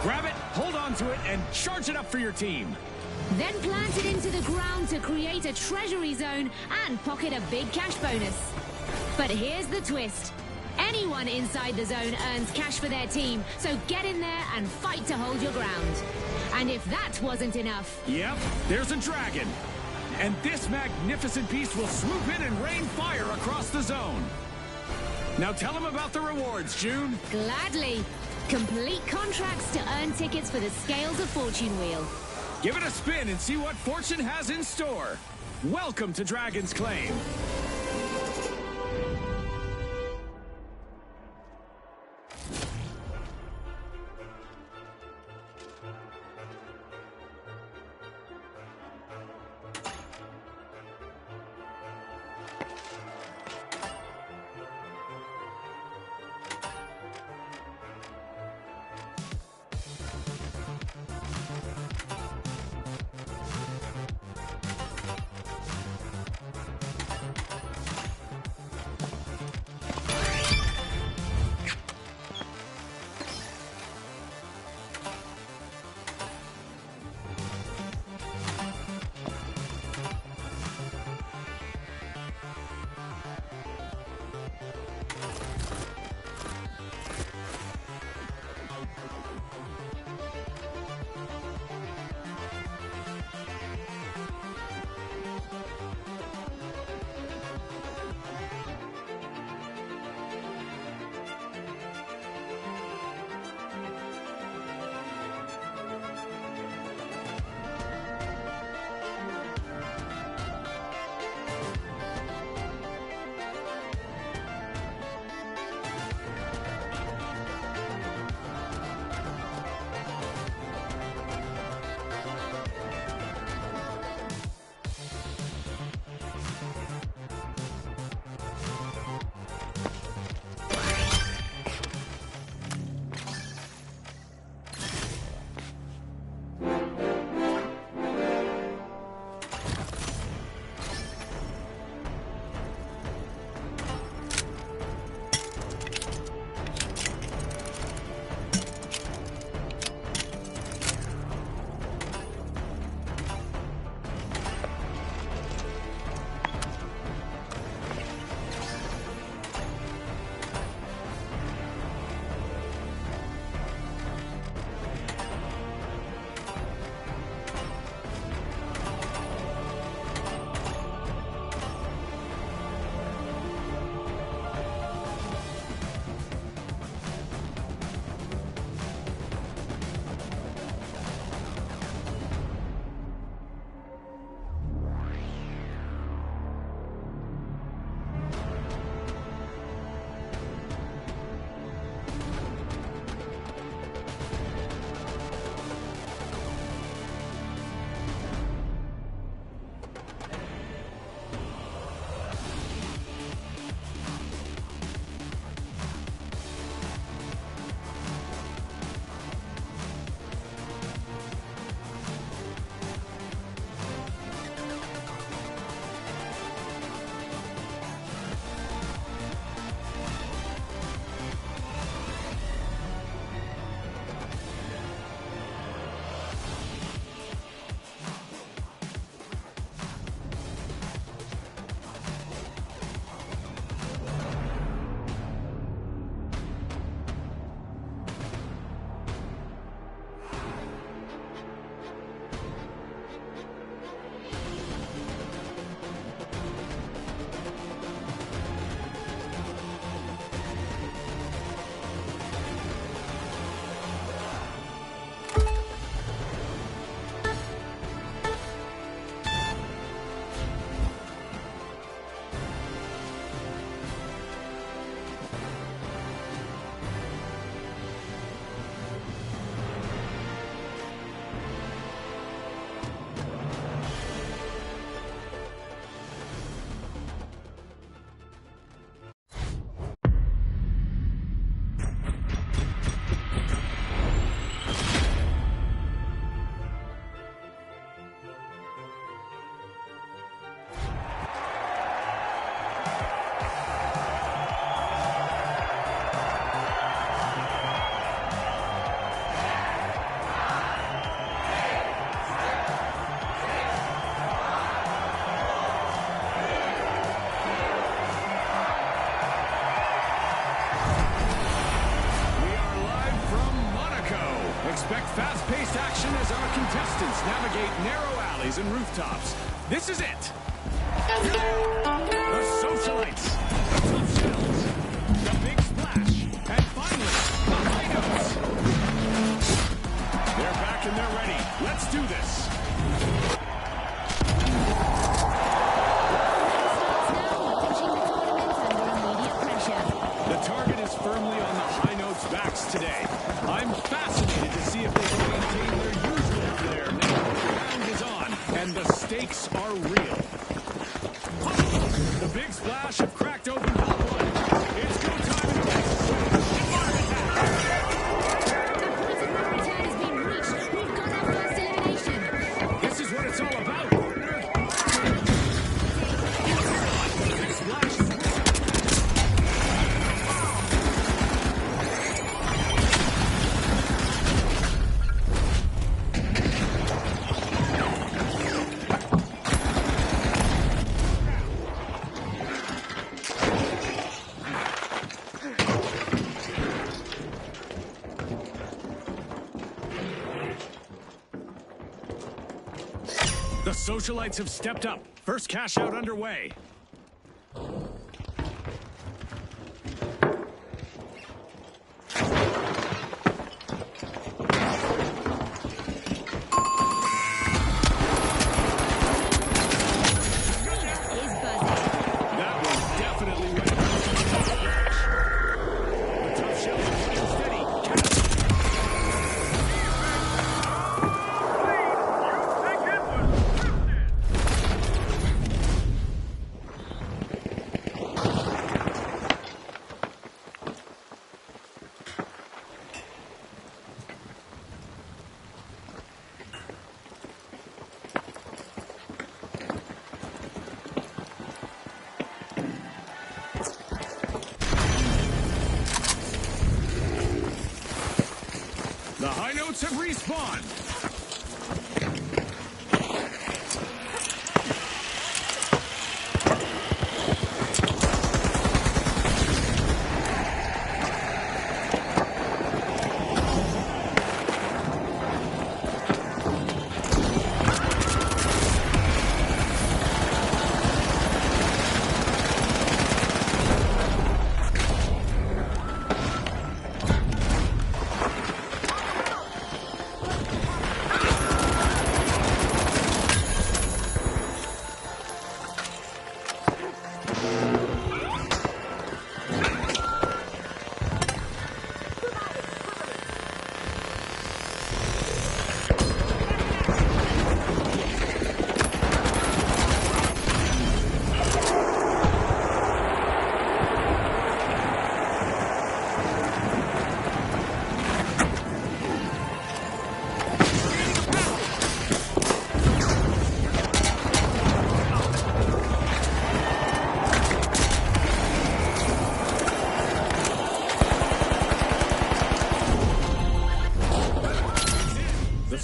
Grab it, hold on to it, and charge it up for your team. Then plant it into the ground to create a treasury zone and pocket a big cash bonus. But here's the twist. Anyone inside the zone earns cash for their team, so get in there and fight to hold your ground. And if that wasn't enough... Yep, there's a dragon. And this magnificent beast will swoop in and rain fire across the zone. Now tell them about the rewards, June. Gladly. Complete contracts to earn tickets for the Scales of Fortune wheel. Give it a spin and see what fortune has in store. Welcome to Dragon's Claim. Expect fast-paced action as our contestants navigate narrow alleys and rooftops. This is it. The socialites, the tough shells, the big splash, and finally, the high notes. They're back and they're ready. Let's do this. The target is firmly on the high notes' backs today. I'm fascinated to see if they can maintain their usual flair now that the round is on and the stakes are real. The big splash have cracked open top one. It's go time in the race. This is what it's all about, partner. The big splash is The socialites have stepped up. First cash out underway. That was definitely ready. The tough shells are playing steady. The high notes have respawned.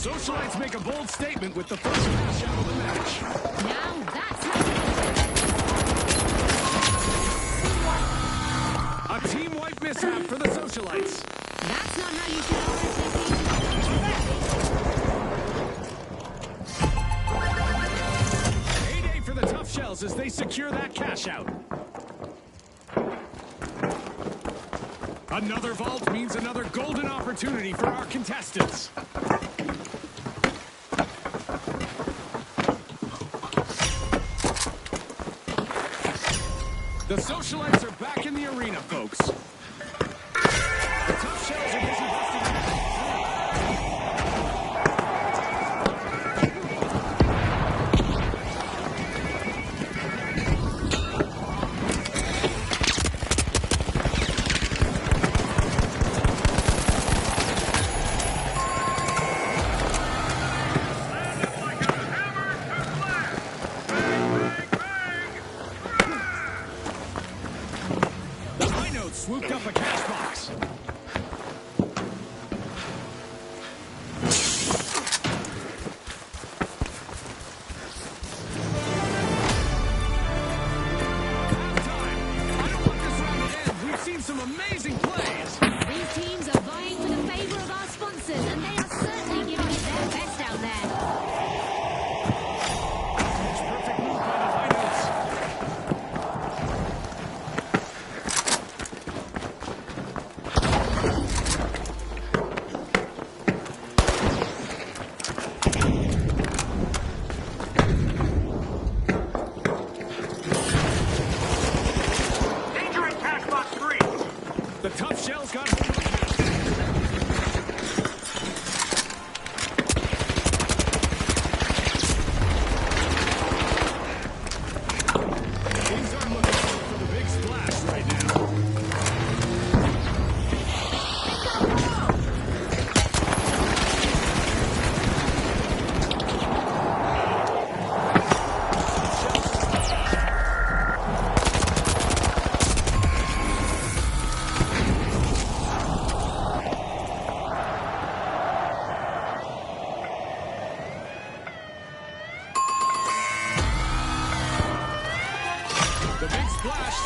Socialites make a bold statement with the first cash out of the match. Now that's A team wipe mishap for the socialites. That's not how you should always Heyday for the tough shells as they secure that cash out. Another vault means another golden opportunity for our contestants. The socialites are back in the arena, folks. The tough shells are busy busting. Swooped up a cash box.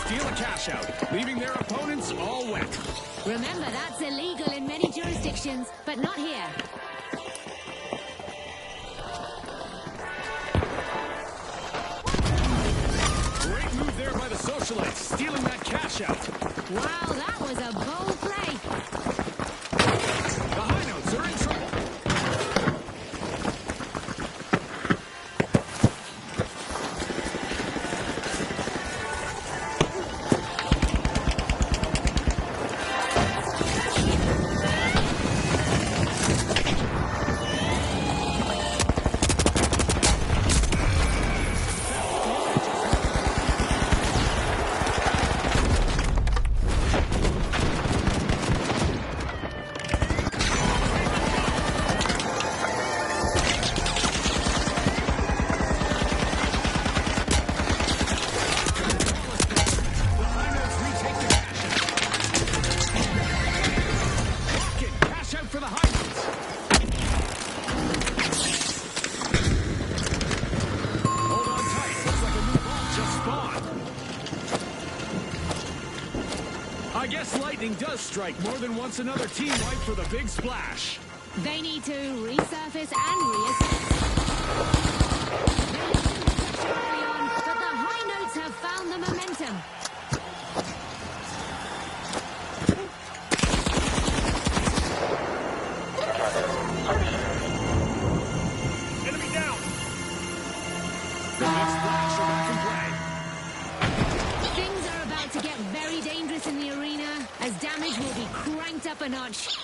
steal a cash out, leaving their opponents all wet. Remember, that's illegal in many jurisdictions, but not here. Great move there by the socialites, stealing that cash out. Wow, that was a bold play. The high notes are in trouble. For the high notes. Hold on tight. Looks like a new ball just spawned. I guess lightning does strike more than once another team ripe for the big splash. They need to resurface and reassess. Early on, but the high notes have found the momentum. Enemy down. The big splash are back in play. Things are about to get very dangerous in the arena, as damage will be cranked up a notch.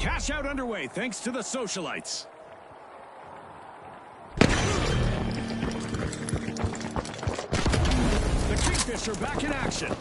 Cash out underway thanks to the socialites. The Kingfish are back in action.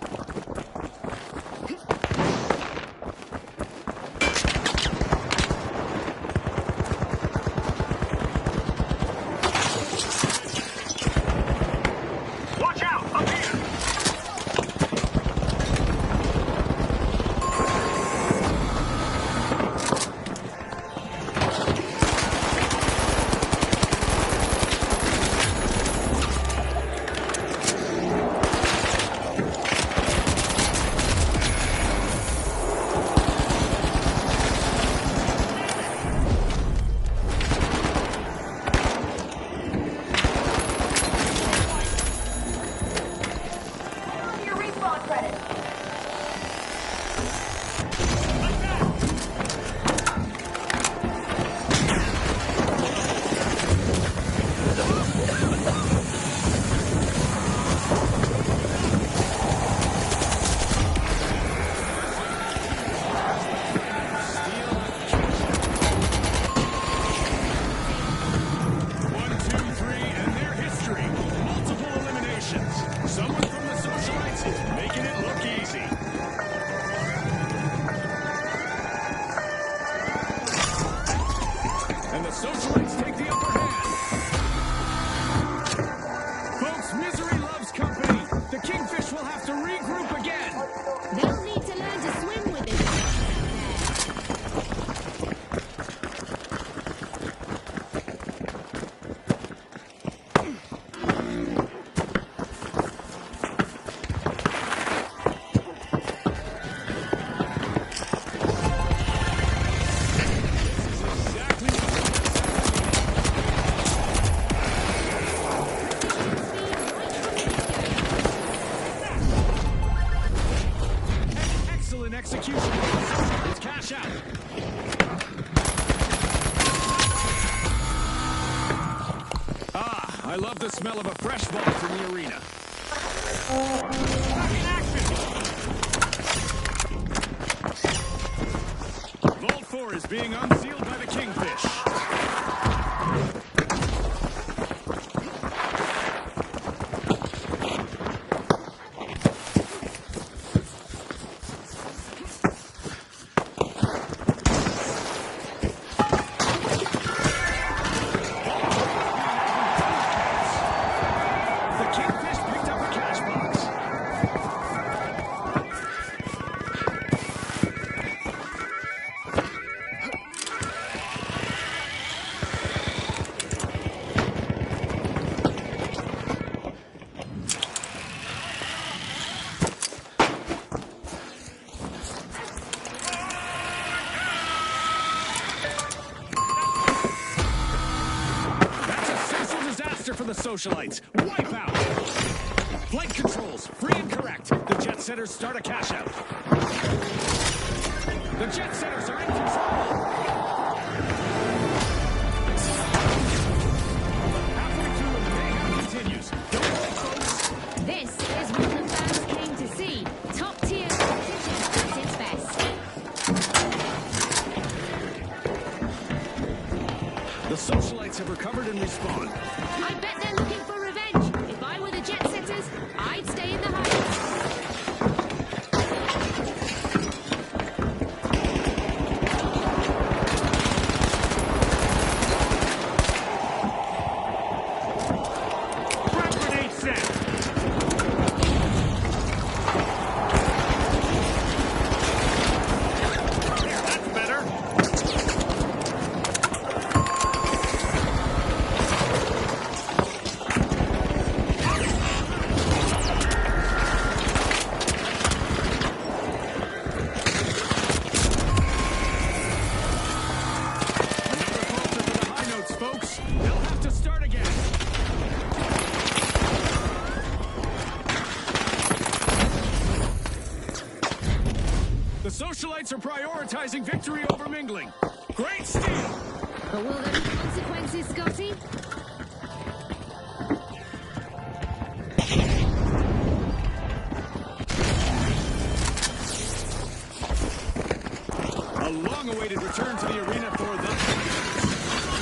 I love the smell of a fresh vault in the arena. Vault 4 is being unsealed by the Kingfish. For the socialites. Wipe out! Flight controls, free and correct. The jet setters start a cash out. The jet setters are in control. Halfway through and the mayhem continues. Don't worry, folks. This is what the fans came to see. Top-tier competition at its best. The socialites have recovered and respawned. I bet they're looking for revenge. If I were the jet setters, I'd stay in the heights. Frag grenade set. That's better. Folks, they'll have to start again. The socialites are prioritizing victory over mingling. Great steal! But will there be consequences, Scotty? A long-awaited awaited return to the arena for the...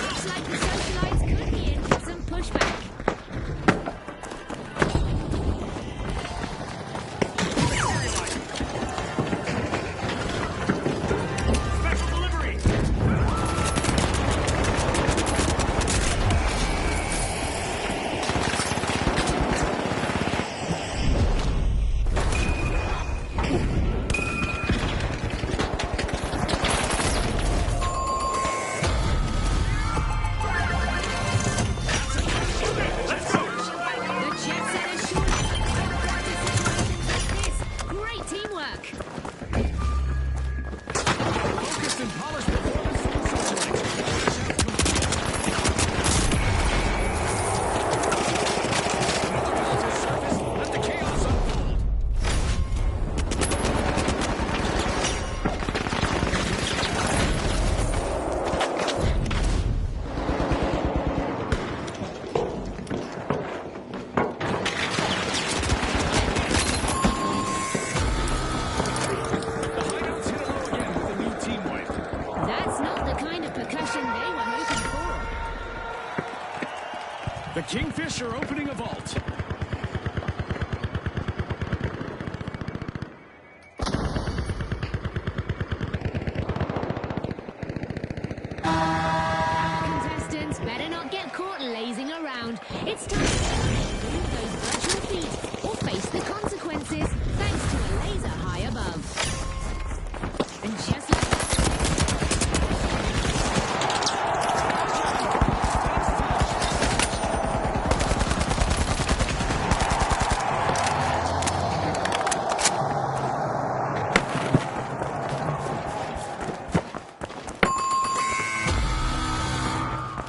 Looks like the socialites could be in for some pushback. Special delivery! The Jet Setters surely practice situations like this. Great teamwork. Focused and polished performance from the socialites. Another ball to surface. Let the chaos unfold. The high notes hit a low again with a new team wipe. That's not the kind of percussion they were hoping for. The Kingfish are opening a vault. Contestants better not get caught lazing around. It's time to move those virtual feet or face the consequences thanks to a laser high above. And just like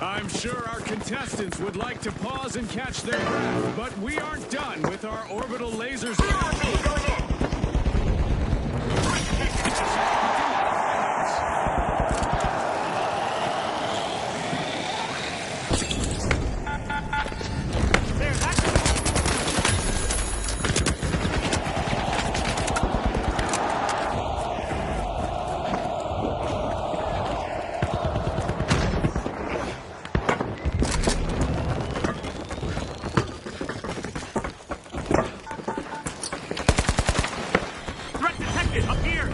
I'm sure our contestants would like to pause and catch their breath, but we aren't done with our orbital lasers. Threat detected up here.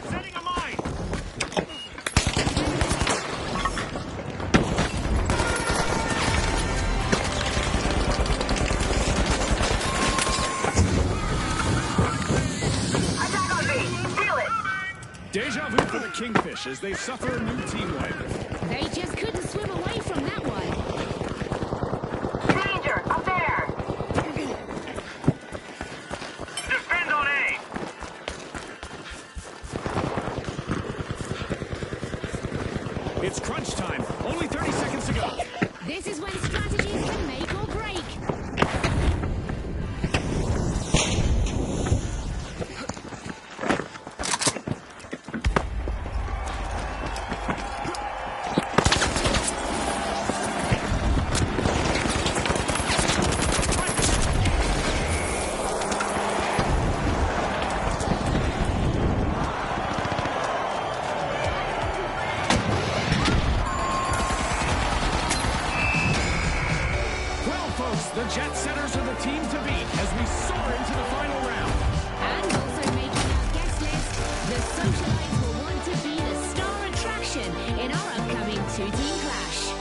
Setting a mine. Deja vu for the Kingfish as they suffer a new team wipe. they just couldn't swim away from that one. Danger! Up there! Defend on A. It's crunch time. Only 30 seconds to go. This is when strategies can make or break. Well, folks, the Jet Setters are the team to beat as we soar into the final round. And also making our guest list, the socialites will want to be the star attraction in our upcoming two-team clash.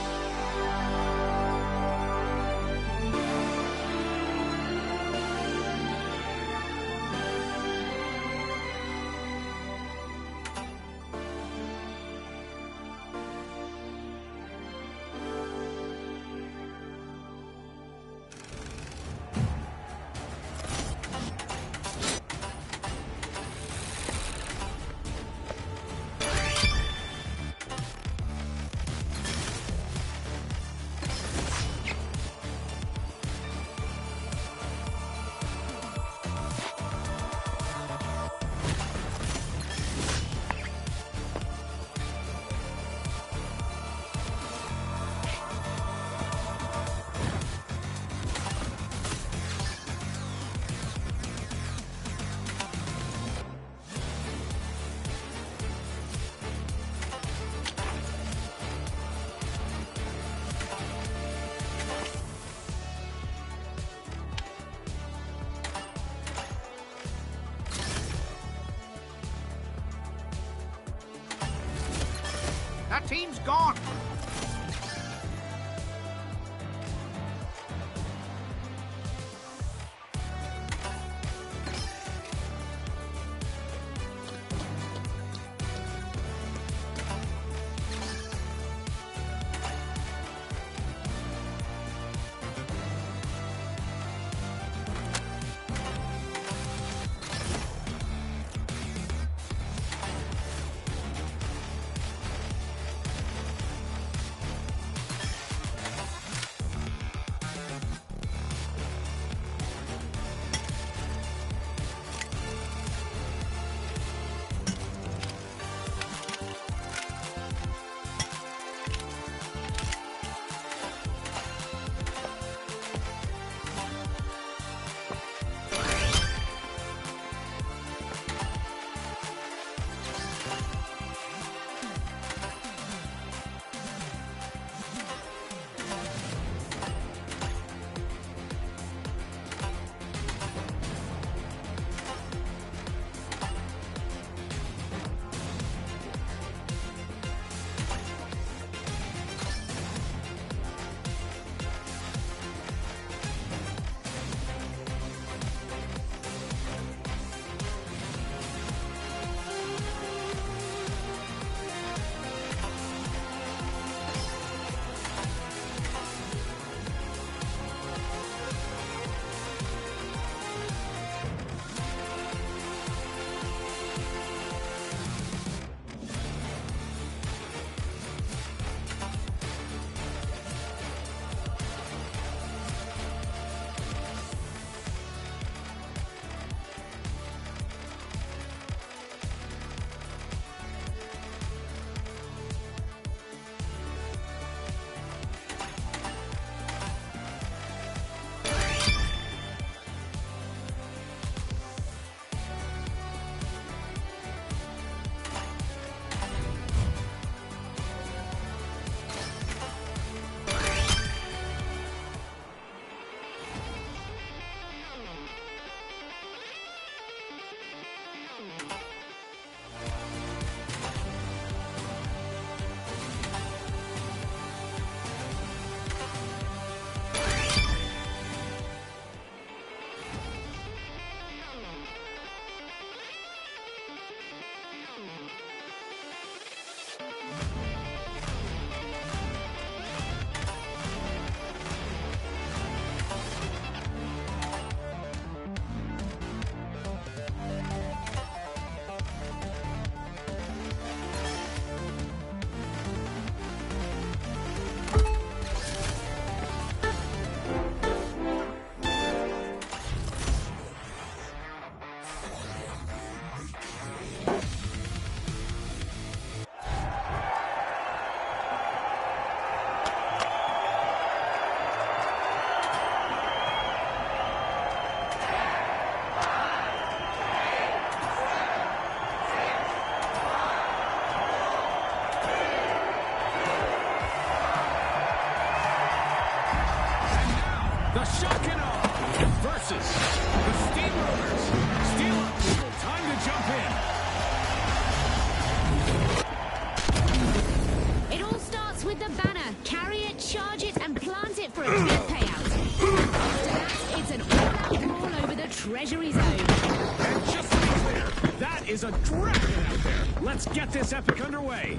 team's gone. versus the Steamrollers. Steel up, people. Time to jump in. It all starts with the banner. Carry it, charge it, and plant it for a big payout. After that, it's an all-out brawl over the Treasury Zone. And just to be clear, that is a dragon out there. Let's get this epic underway.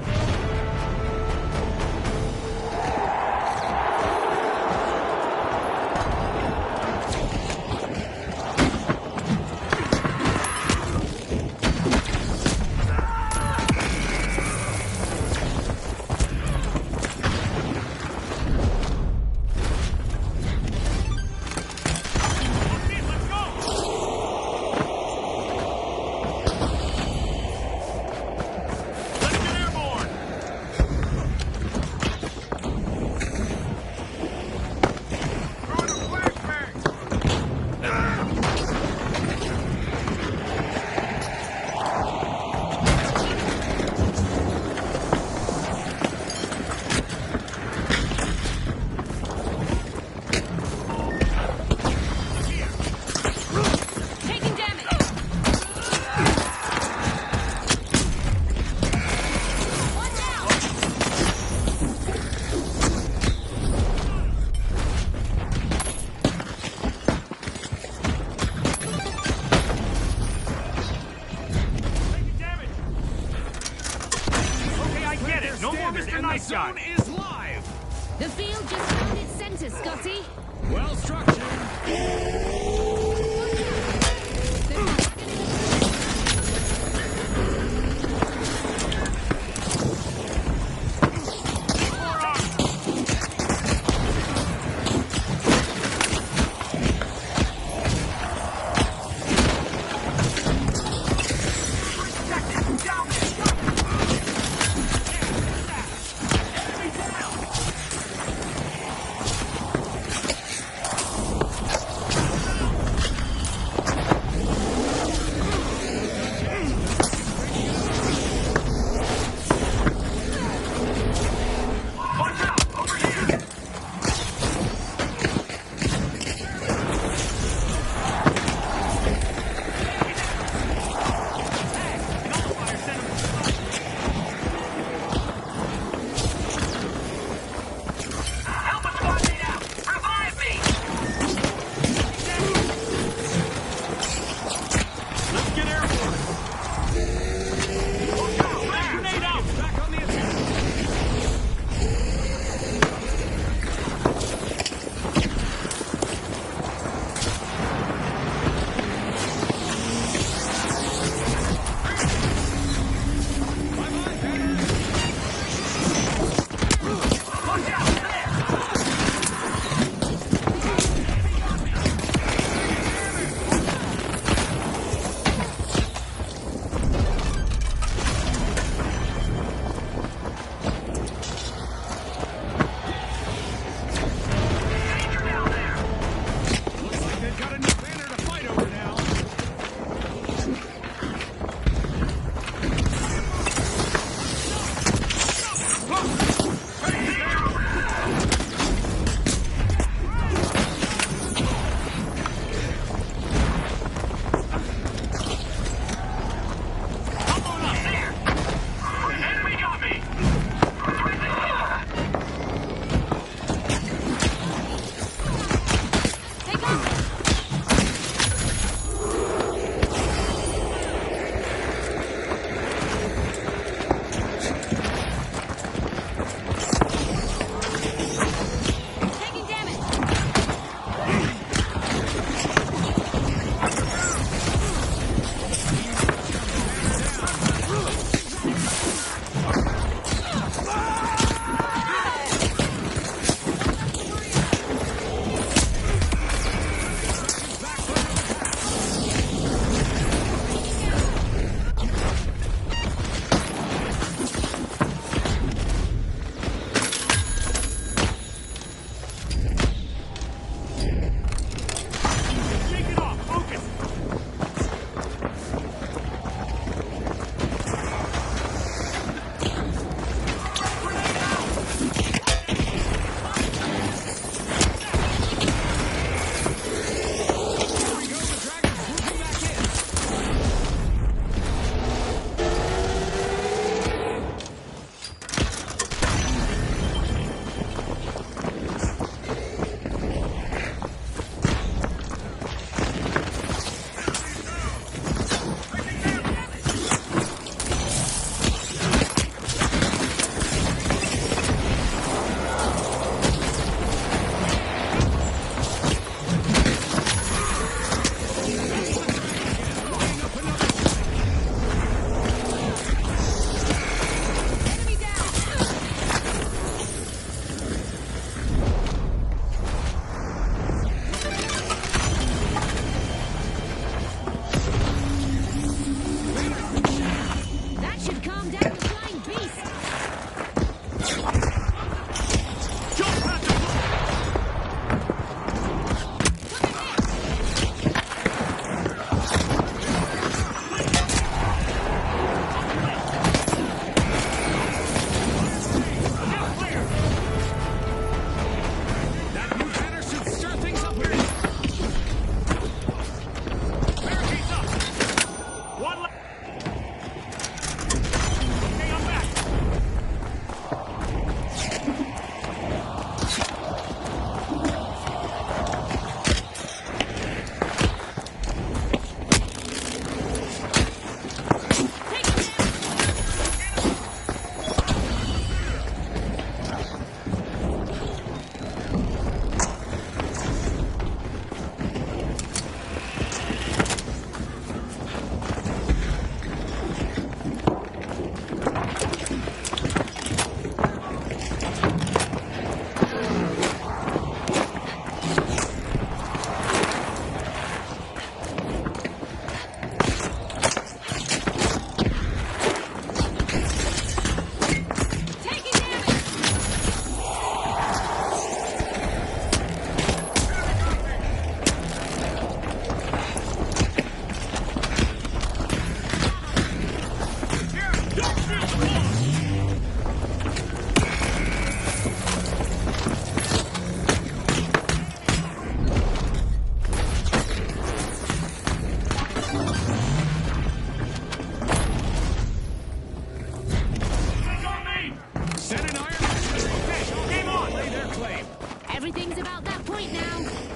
is live. The field just found its center, Scotty. Well structured.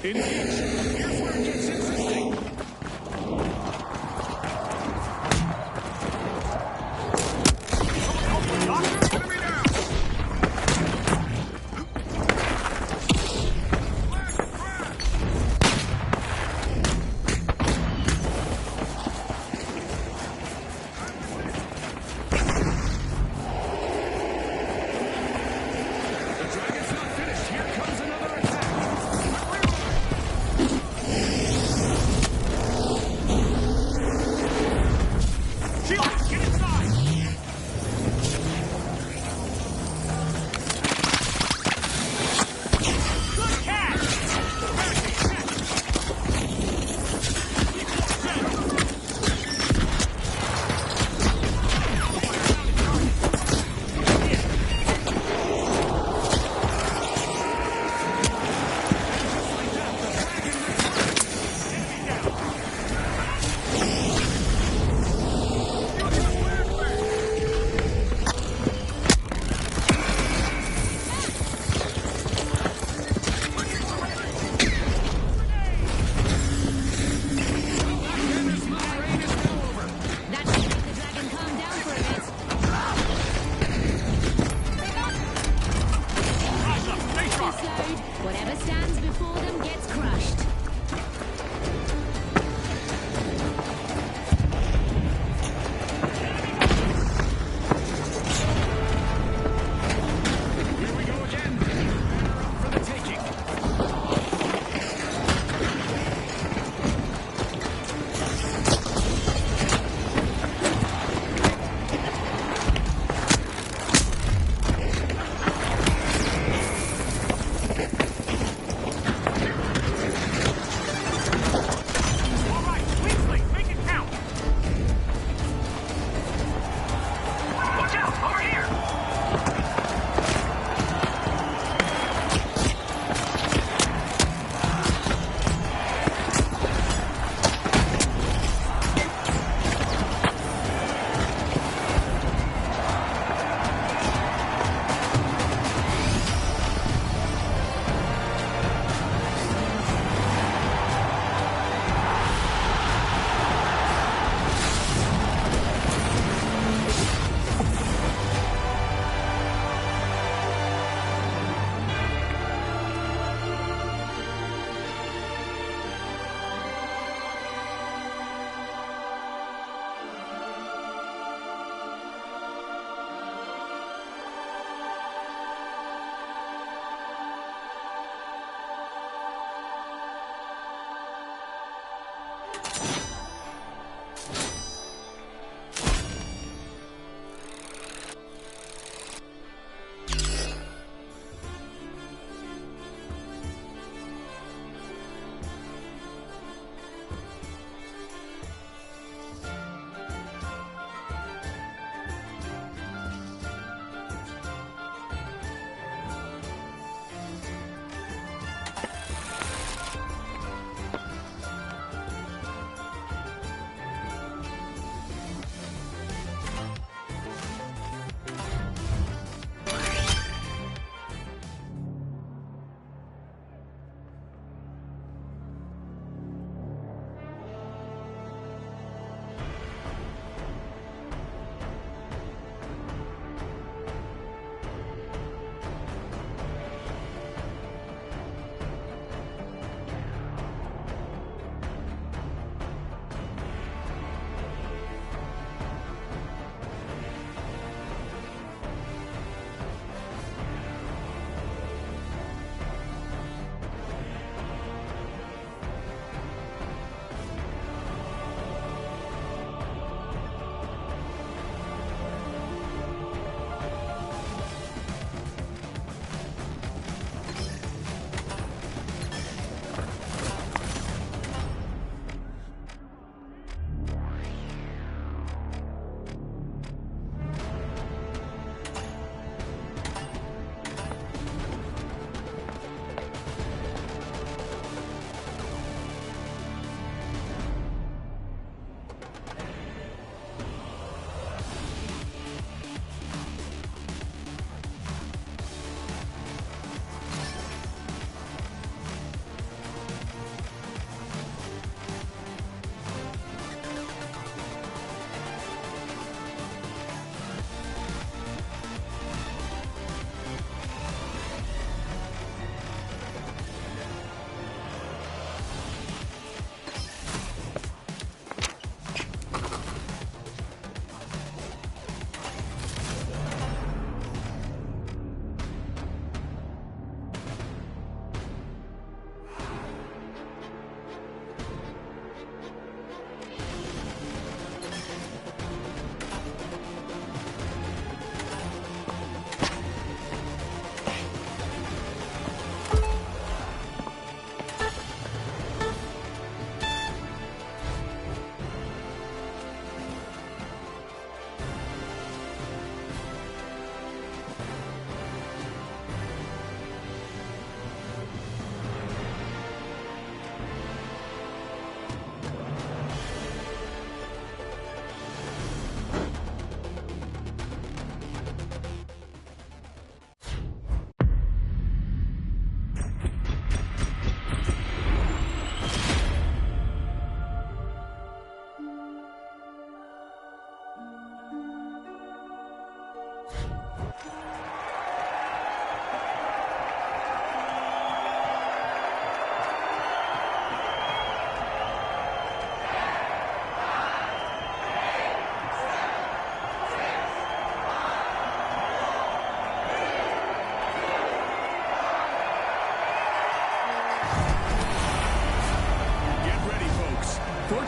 Engage. Here's where it gets interesting. Whatever stands before them gets crushed. Here we go again. Banner up for the taking.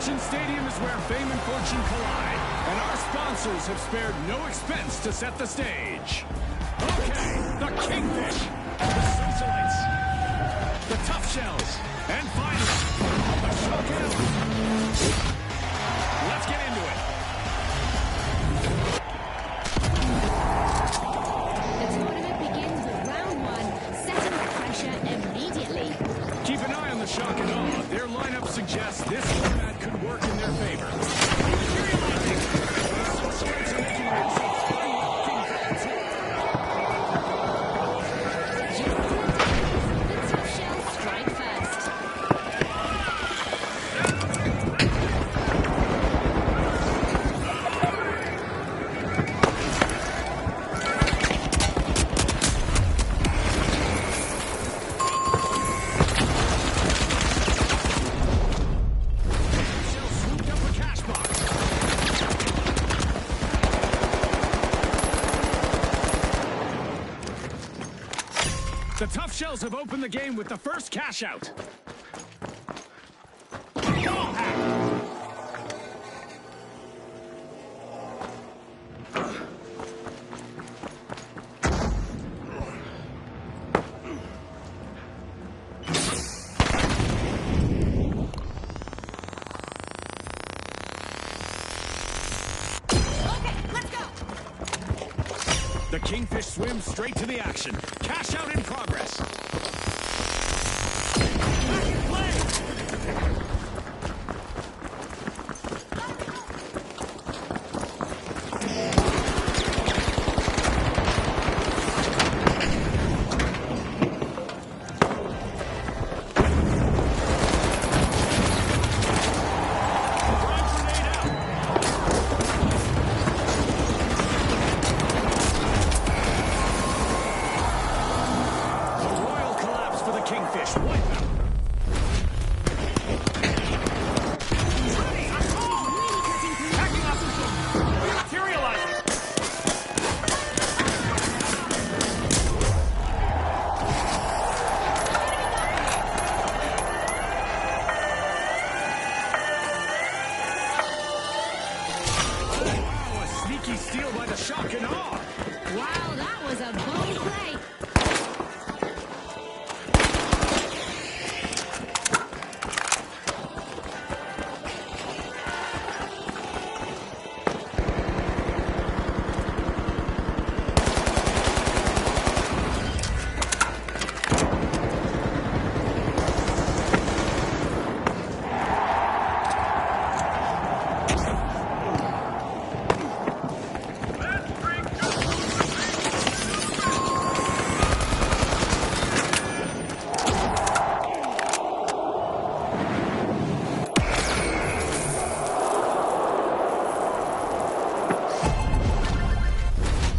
Fortune Stadium is where fame and fortune collide, and our sponsors have spared no expense to set the stage. Okay, the Kingfish, the Socialites, the Tough Shells, and finally, the Shock and Awe. Let's get into it. The tournament begins with round one, setting the pressure immediately. Keep an eye on the Shock and Awe. Their lineup suggests this format could work in their favor. Materializing. The Socialites are making use of unlocking vaults. The Tough Shells strike first. Shells swooped up a cash box. The Tough Shells have opened the game with the first cash out. Ball hack. The Kingfish swims straight to the action. Cash out in progress. Back in play. Grind grenade out. A royal collapse for the Kingfish. Wipe out. Hacking up. Materializing. Wow, a sneaky steal by the Shock and Awe. Wow, that was a bold play.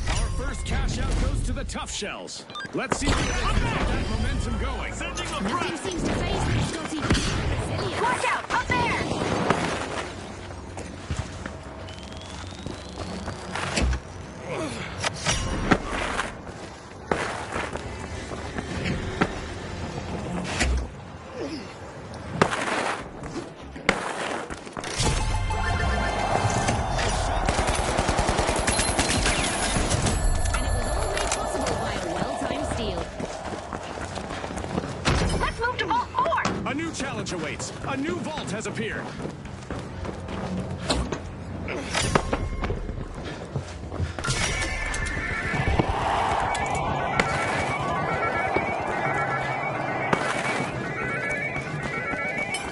Our first cash out goes to the Tough Shells. Let's see if they can get that momentum going. Sending a Nothing seems to faze them, Scotty. Resilient. Watch out! Up there! And it was all made possible by a well-timed steal. Let's move to Vault 4! A new challenge awaits. A new vault has appeared.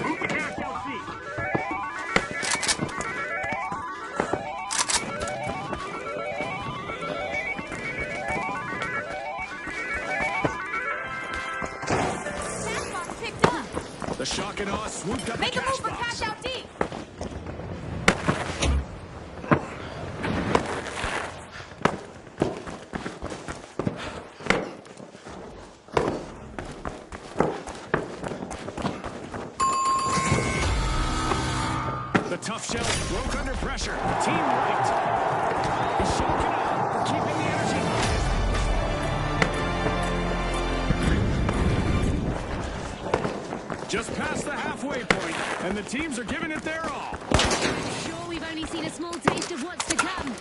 Move the cash out seat. Sandbox picked up! The Shock and Awe swooped up Make the a move cash for box. cash out deep! The Tough Shells broke under pressure. Team wiped. The Shock and Awe are keeping the energy high. Just past the halfway point, and the teams are giving it their all. Sure, we've only seen a small taste of what's to come.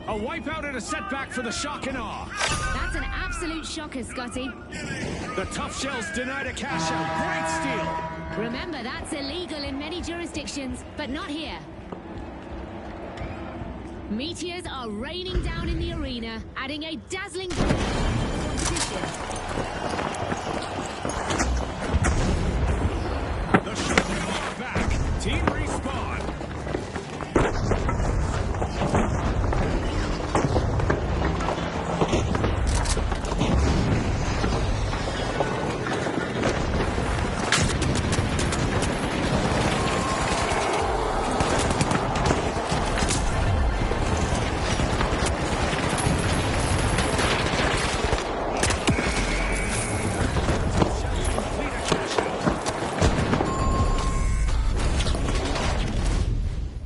A wipeout and a setback for the shock and awe. That's an absolute shocker, Scotty. The Tough Shells denied a cash out. Great steal. Remember, that's illegal in many jurisdictions, but not here. Meteors are raining down in the arena, adding a dazzling competition. The shock and awe are back. Team respawn.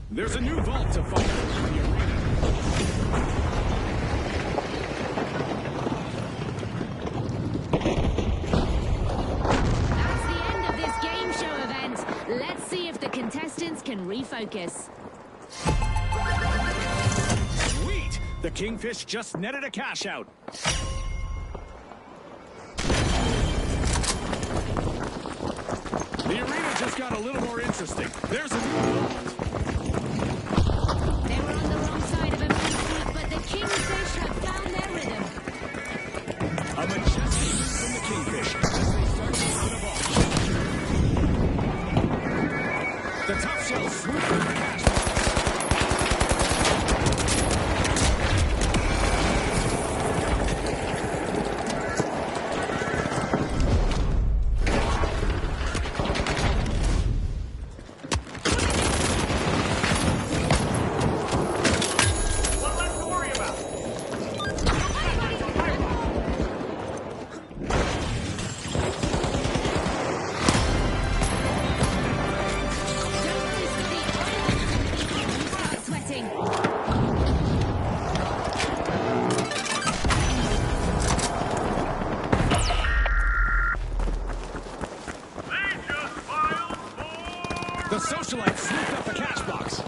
There's a new vault to fight in the arena. That's the end of this game show event. Let's see if the contestants can refocus. Sweet! The Kingfish just netted a cash out. The arena just got a little more interesting. There's a new vault. They were on the wrong side of a mini-sweep, but the Kingfish have found their rhythm. A majestic move from the Kingfish as they start to open a vault. The Tough Shells swoop in the cash box. The socialites sneaked up the cash box.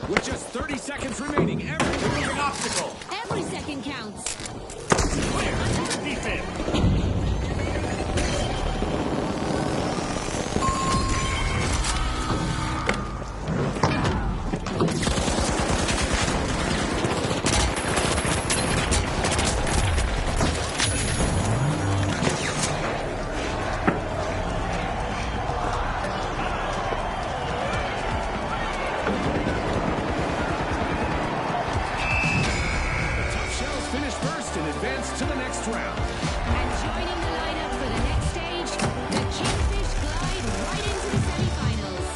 With just 30 seconds remaining, everything is an obstacle. Every second counts. Clear for defense. To the next round. And joining the lineup for the next stage, the Kingfish glide right into the semi-finals.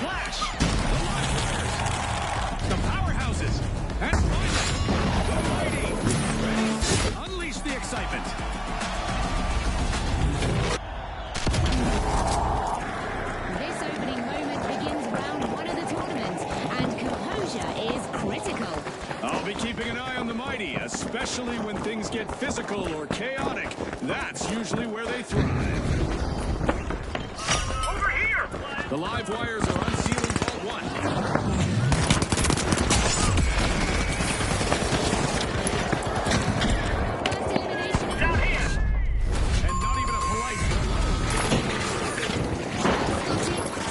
splash. The powerhouses. And finally, the mighty. Ready? Unleash the excitement. This opening moment begins round 1 of the tournament, and composure is critical. I'll be keeping an eye on the mighty, especially when things get physical or chaotic. That's usually where they thrive. Over here! The live wires are unsealing Vault 1. First elimination of Down here! And not even a polite Scotty.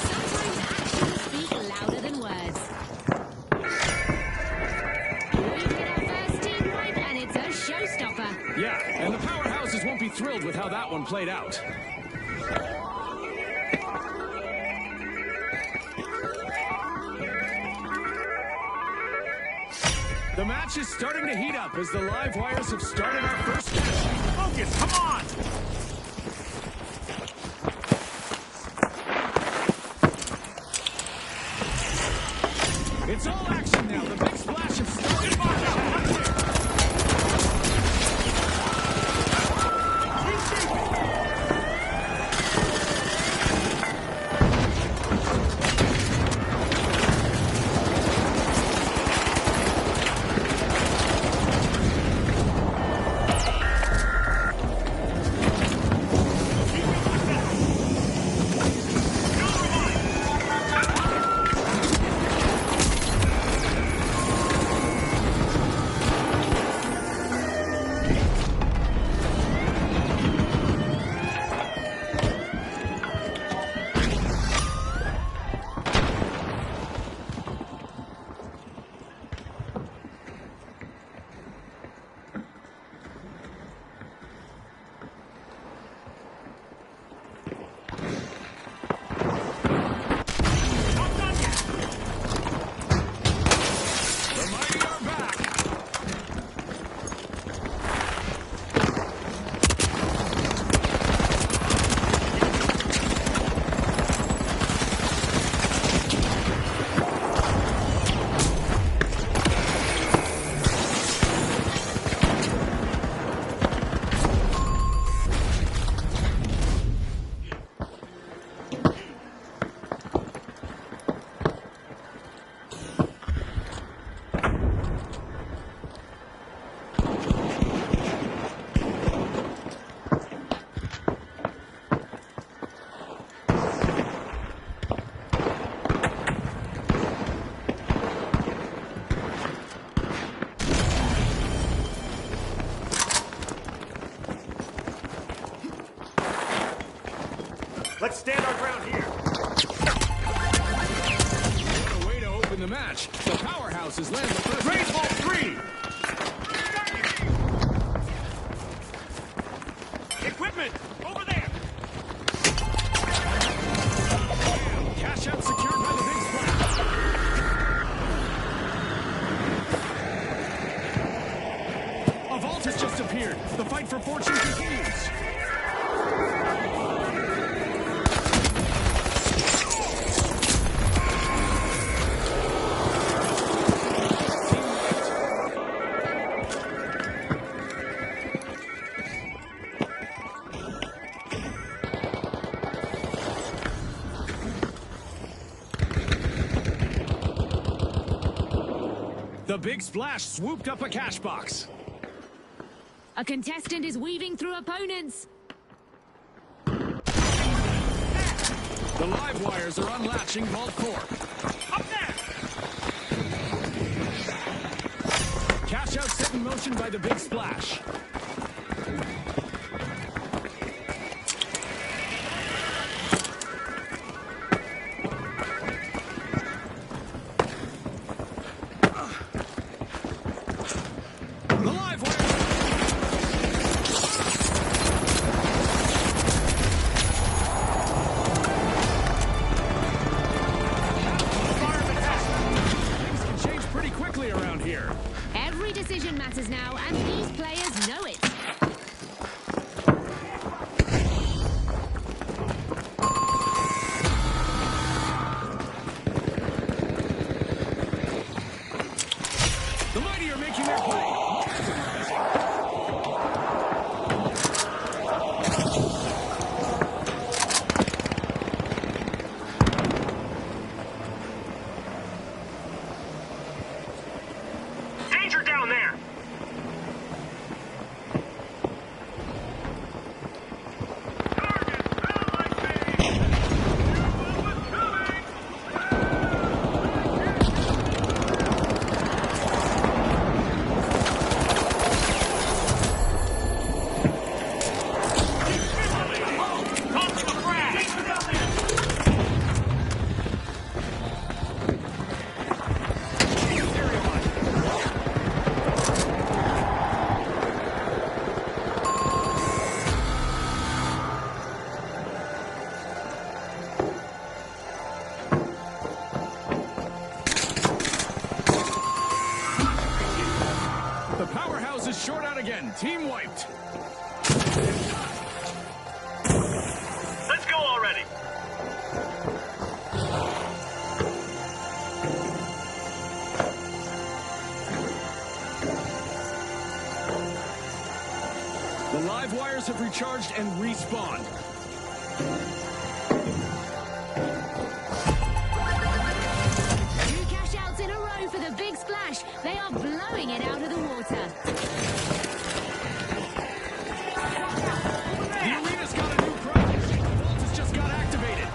Sometimes actions speak louder than words. We've hit our first team wipe, and it's a showstopper. Yeah, and the powerhouses won't be thrilled with how that one played out. The match is starting to heat up as the live wires have started our first match. Focus, come on! It's all action now. The big splash has started. The mighty are back. Let's stand our ground here. What a way to open the match. The powerhouses land the first. Raise Vault 3! Equipment! Over there! Cash out secured by the big splash. A vault has just appeared. The fight for fortune continues. The big splash swooped up a cash box. A contestant is weaving through opponents. The live wires are unlatching Vault 4. Up there! Cash out set in motion by the big splash. The live wires. Things can change pretty quickly around here. Every decision matters now, and these players know it. again. Team wiped. Let's go already. The live wires have recharged and respawned. Two cash outs in a row for the big splash. They are blowing it out of the water. The arena's got a new prize. The vault has just got activated.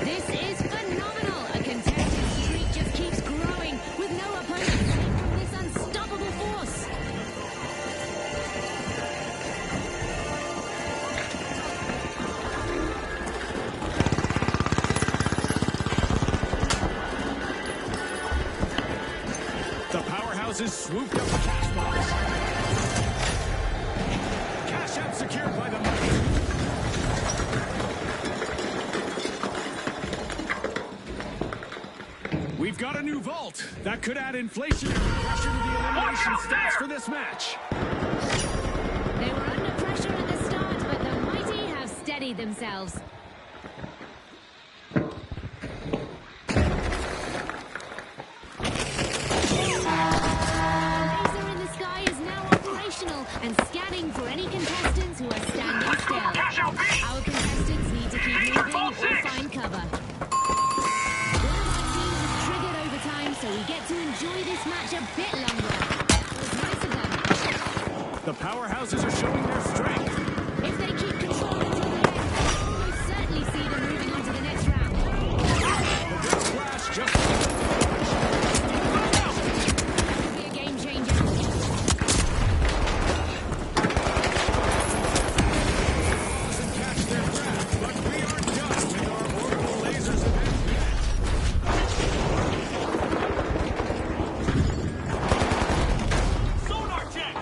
This is phenomenal. A contested streak just keeps growing with no opponent safe from this unstoppable force. The powerhouses swooped up the cash box. Cash out secured by the money. We've got a new vault. That could add inflationary pressure to the elimination stats for this match. They were under pressure at the start, but the mighty have steadied themselves. The laser in the sky is now operational and scanning for any contestants who are standing still. Cash out B. Our contestants need to keep moving or find cover. One of our teams has triggered overtime, so we get to enjoy this match a bit longer. That was nice of them. The powerhouses are showing their strength. If they keep control until the end, we'll almost certainly see them moving on to the next round. The big splash just Could be a game changer. doesn't catch their breath, but we are done with our orbital lasers event yet. Sonar check.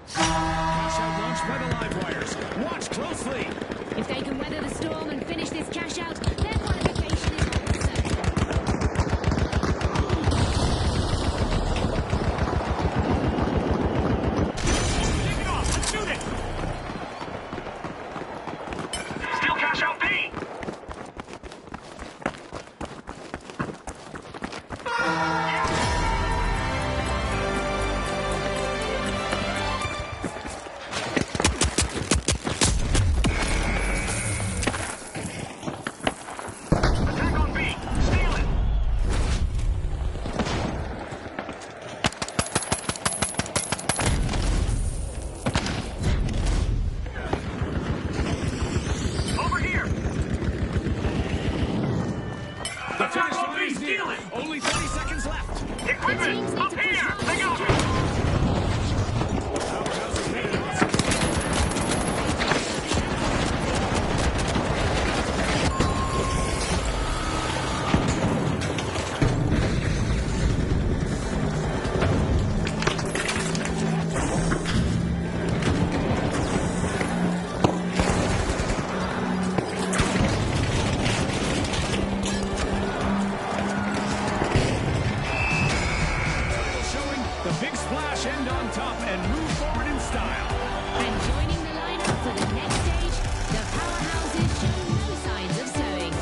Cash out launched by the live wires. Watch closely. If they can weather the storm and finish this cash out, their qualification is almost certain. Take it off. Let's do this. Still cash out B. Attack on B. Steal it. Over here. The finish Attack on line B. is near. Steal it. Only 30 seconds left. The teams Equipment. need Up to push here. hard They to got secure it. Powerhouses made an awesome. Showing the big splash end on top and move forward in style. And joining the lineup for the next stage, the powerhouses show no signs of slowing.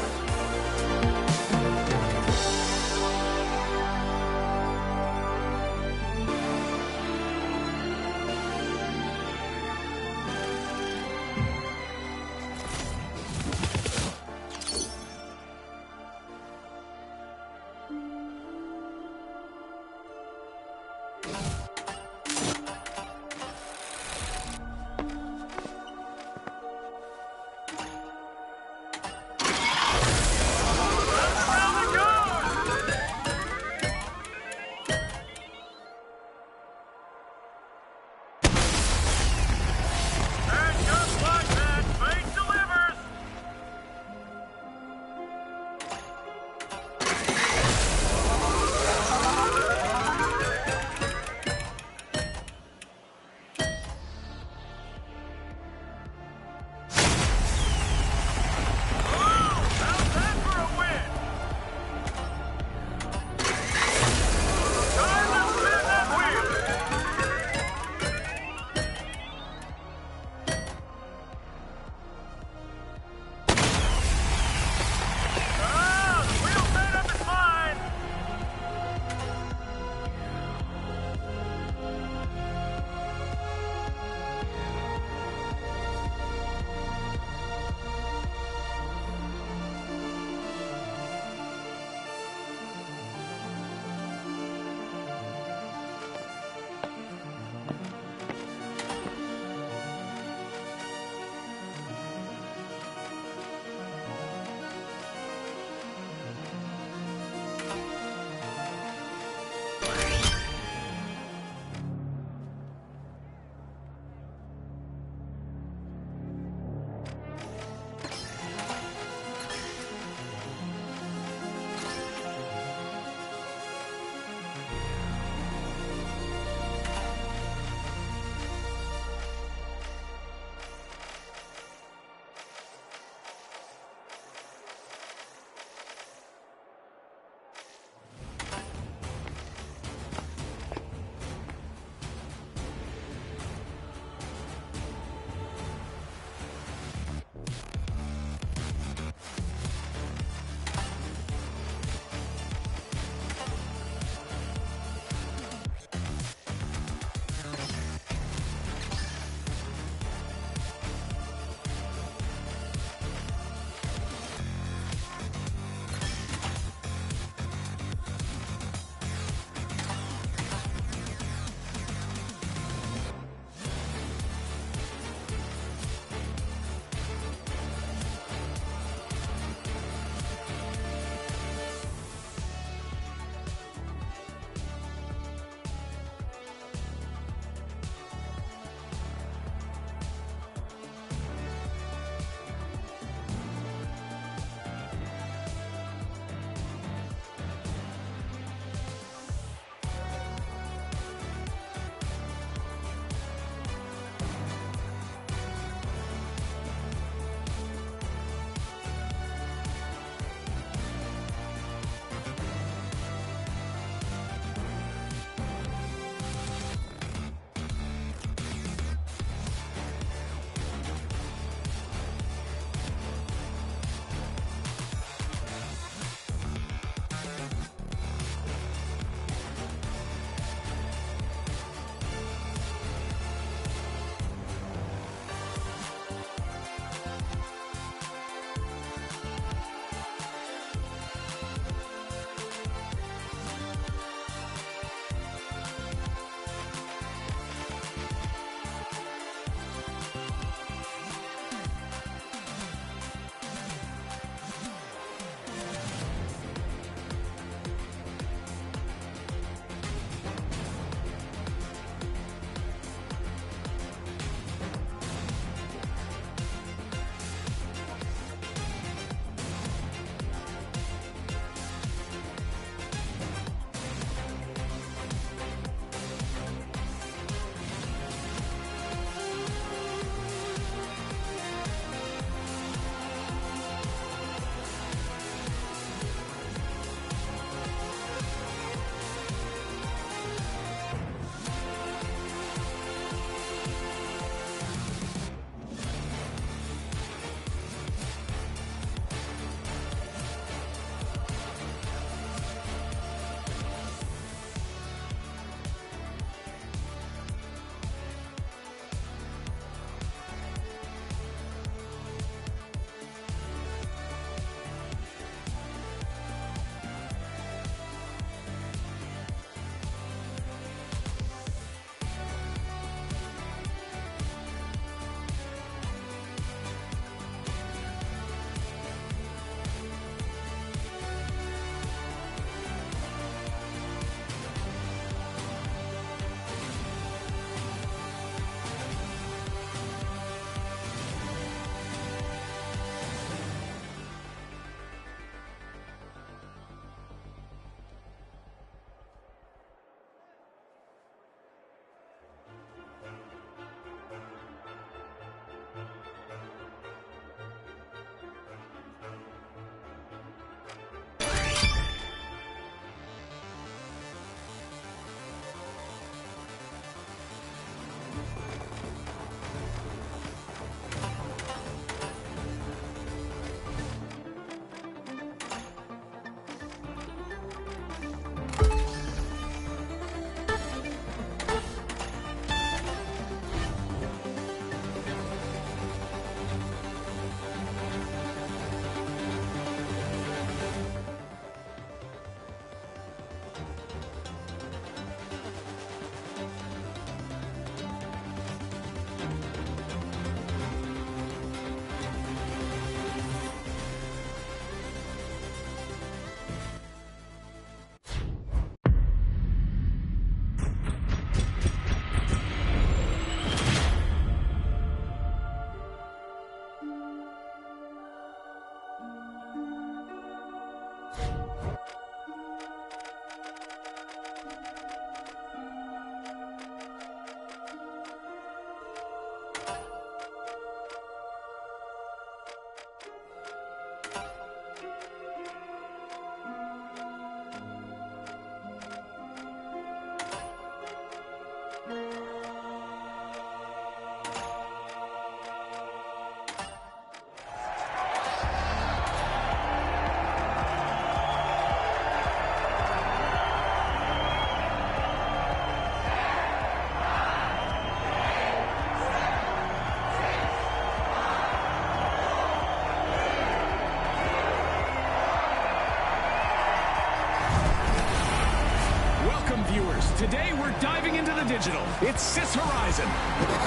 Welcome, viewers. Today we're diving into the digital. It's This Horizon.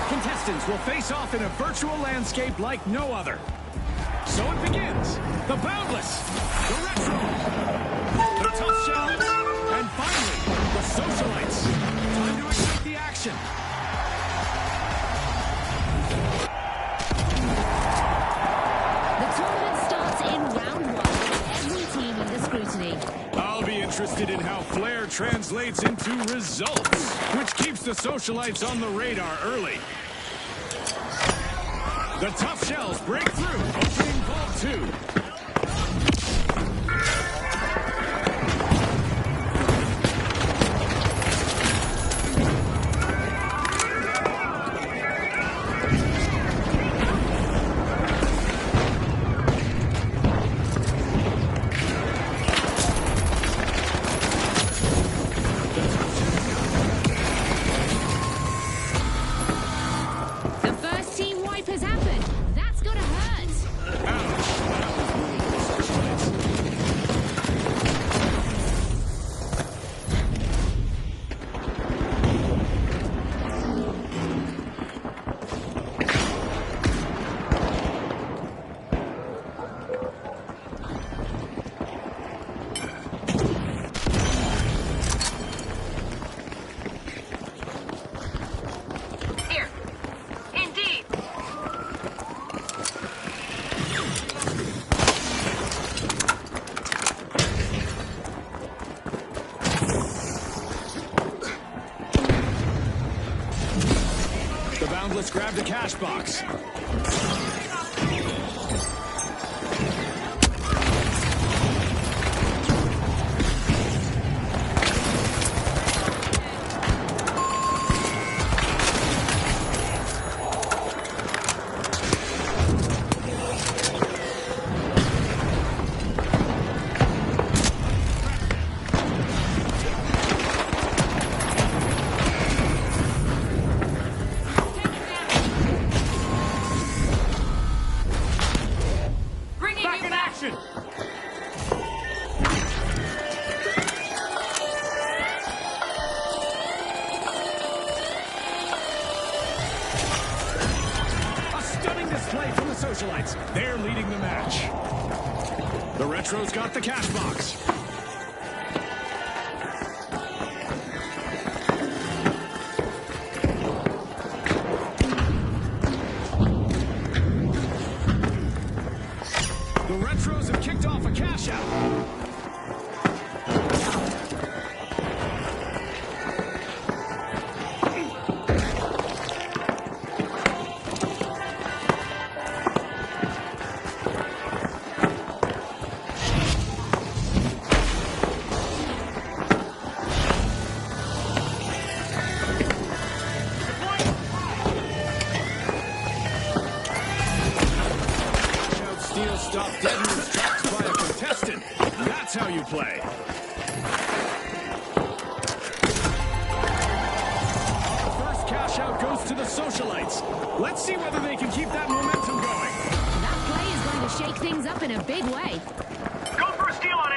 Contestants will face off in a virtual landscape like no other. So it begins. The Boundless, the Retro, the Tough Shells, and finally, the Socialites. Time to ignite the action. The tournament starts in round 1 with every team under scrutiny. I'll be interested in how flair translates into results, which keeps the Socialites on the radar early. The Tough Shells break through, opening vault 2. Let's grab the cash box. Socialites, they're leading the match. The Retro's got the cash box. The Retros have kicked off a cash out. Stop dead in his tracks by a contestant. That's how you play. The first cash out goes to the Socialites. Let's see whether they can keep that momentum going. That play is going to shake things up in a big way. Go for a steal on A.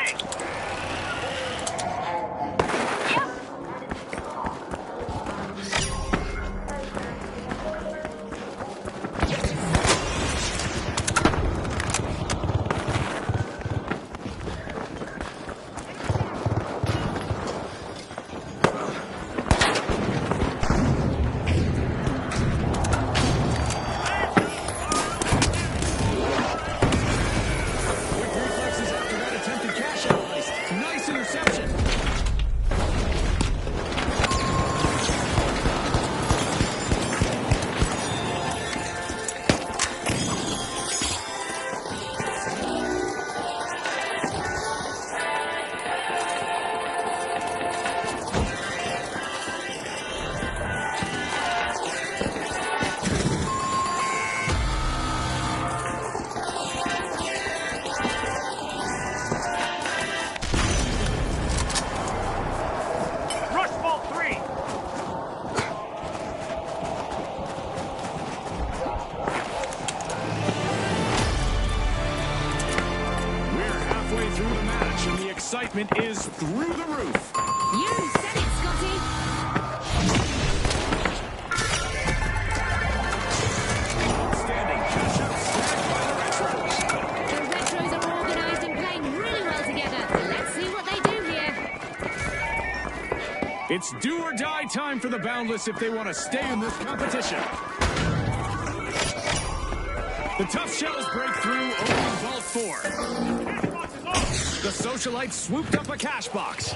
Excitement is through the roof. You said it, It's do or die time for the Boundless if they want to stay in this competition. The tough shells break through, opening Vault 4. The Socialites swooped up a cash box.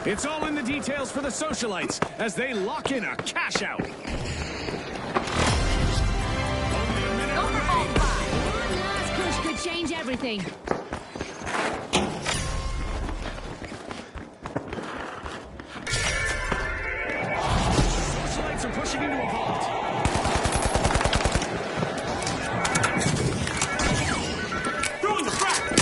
It's all in the details for the Socialites as they lock in a cash out. One last push could change everything. Socialites are pushing into a vault. Throwing the frag!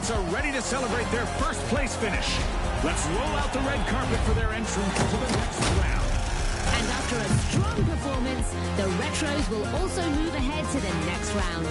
Are ready to celebrate their first place finish. Let's roll out the red carpet for their entrance to the next round. And after a strong performance, the Retros will also move ahead to the next round.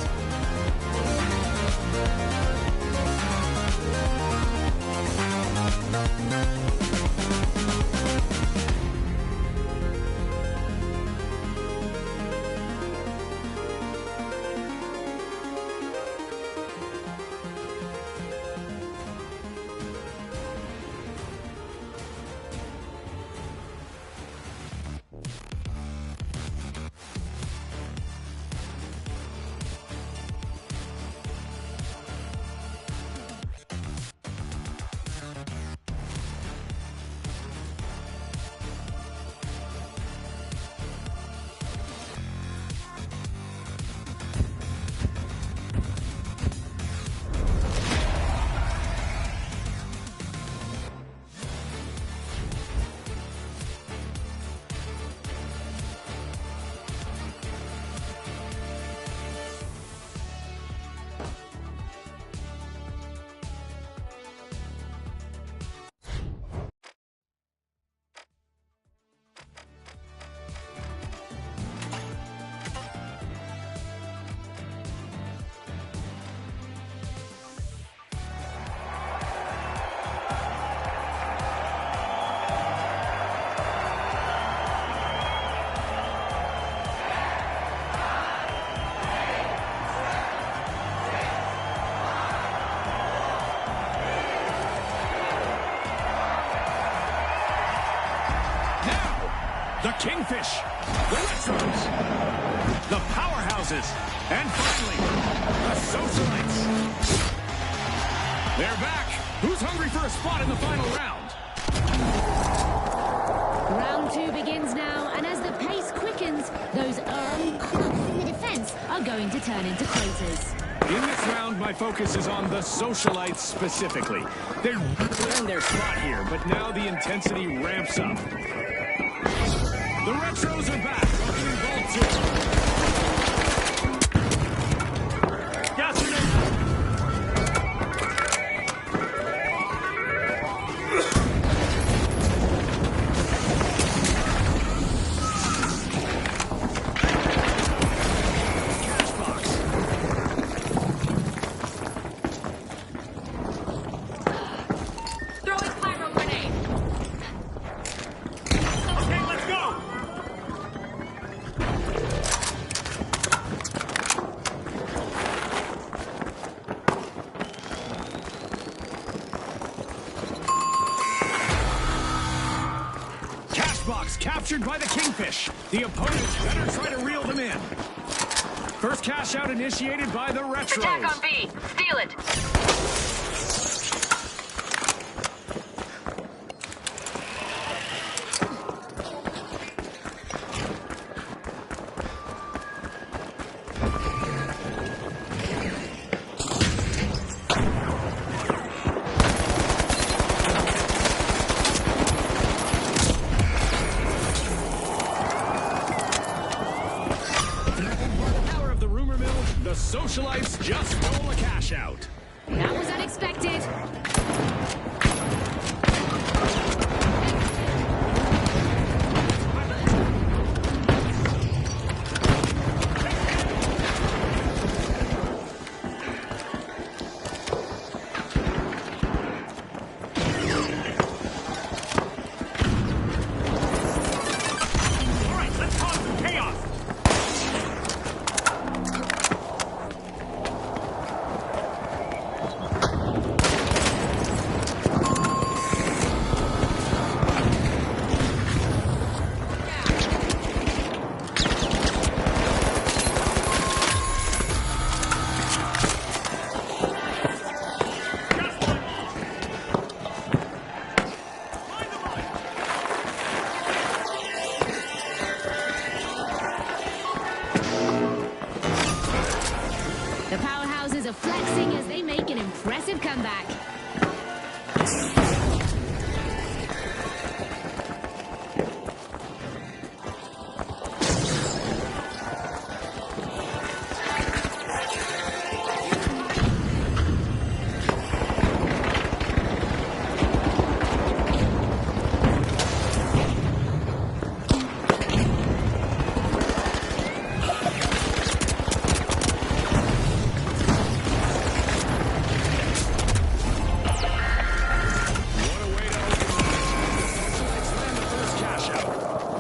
The Kingfish. The Retros. The Powerhouses. And finally, the Socialites. They're back. Who's hungry for a spot in the final round? Round 2 begins now, and as the pace quickens, those clots in the defense are going to turn into craters. In this round, my focus is on the Socialites specifically. They've earned their spot here, but now the intensity ramps up. The Retros are back, opening ball 2. Gas it in. Captured by the Kingfish. The opponents better try to reel them in. First cash out initiated by the Retros. Attack on B. Steal it. Socialites just stole a cash out. That was unexpected. All right, let's cause some chaos. The Powerhouses are flexing as they make an impressive comeback.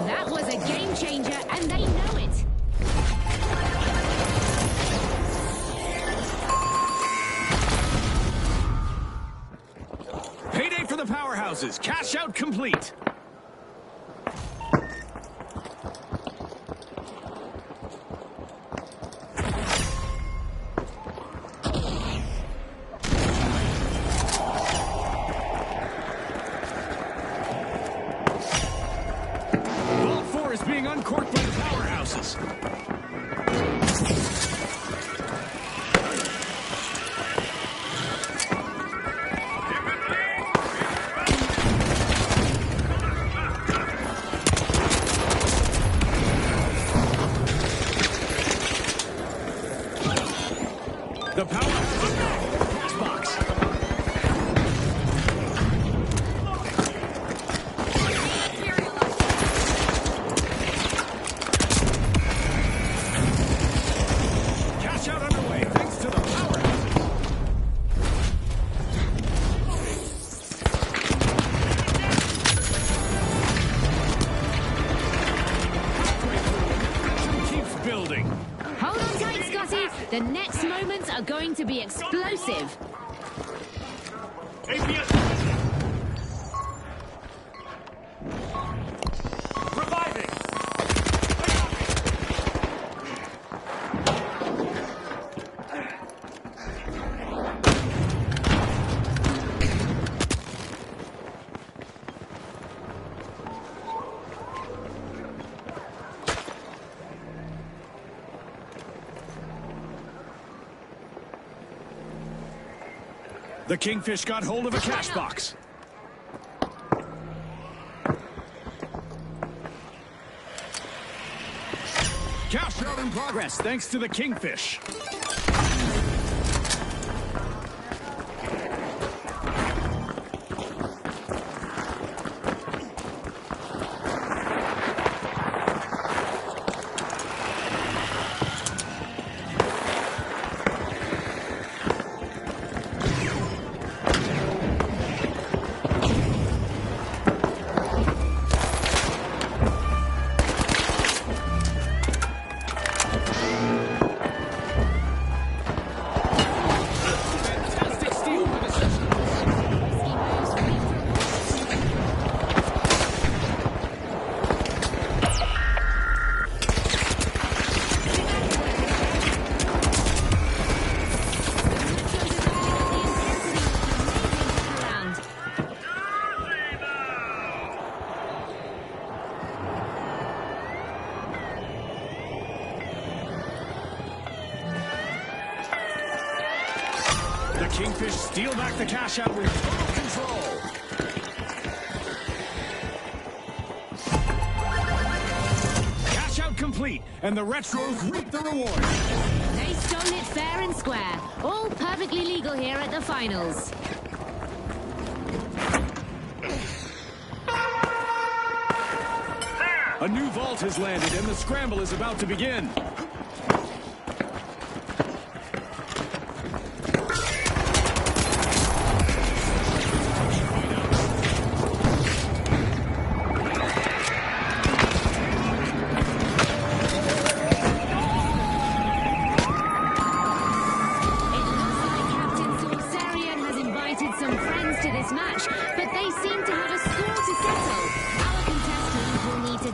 That was a game changer, and they know it. Payday for the Powerhouses. Cash out complete. Is being uncorked by the Powerhouses. The Powerhouses cash box. Hold on tight, Scotty. The next moments are going to be explosive. APS. Reviving. The Kingfish got hold of a cash box. Cash out in progress thanks to the Kingfish. The Kingfish steal back the cash out with total control. Cash out complete, and the Retros reap the reward. They stole it fair and square. All perfectly legal here at the finals. A new vault has landed, and the scramble is about to begin.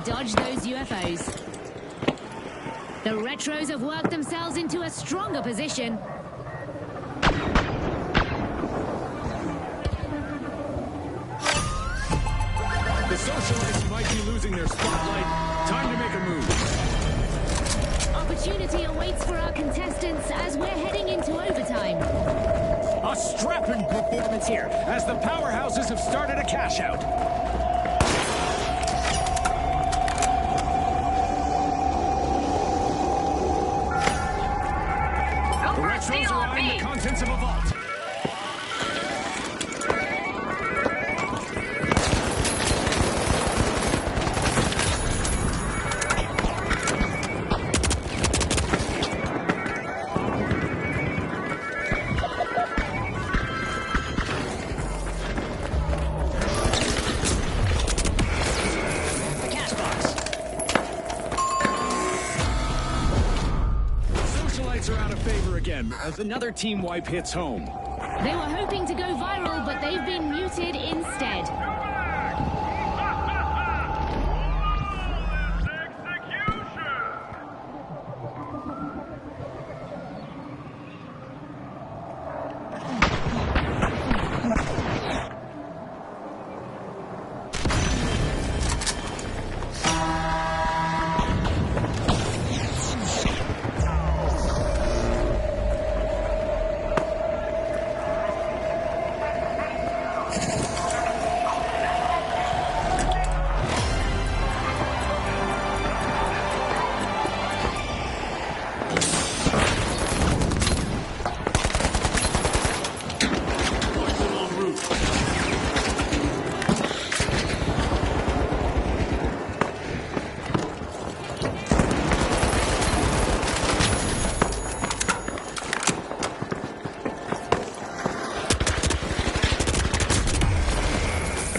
Dodge those UFOs. The Retros have worked themselves into a stronger position. The socialites might be losing their spotlight. Time to make a move. Opportunity awaits for our contestants as we're heading into overtime. A strapping performance here as the powerhouses have started a cash out. Retros are eyeing the contents of a vault. The cash box. Socialites are out of favor again as another team wipe hits home. They were hoping to go viral, but they've been muted instead.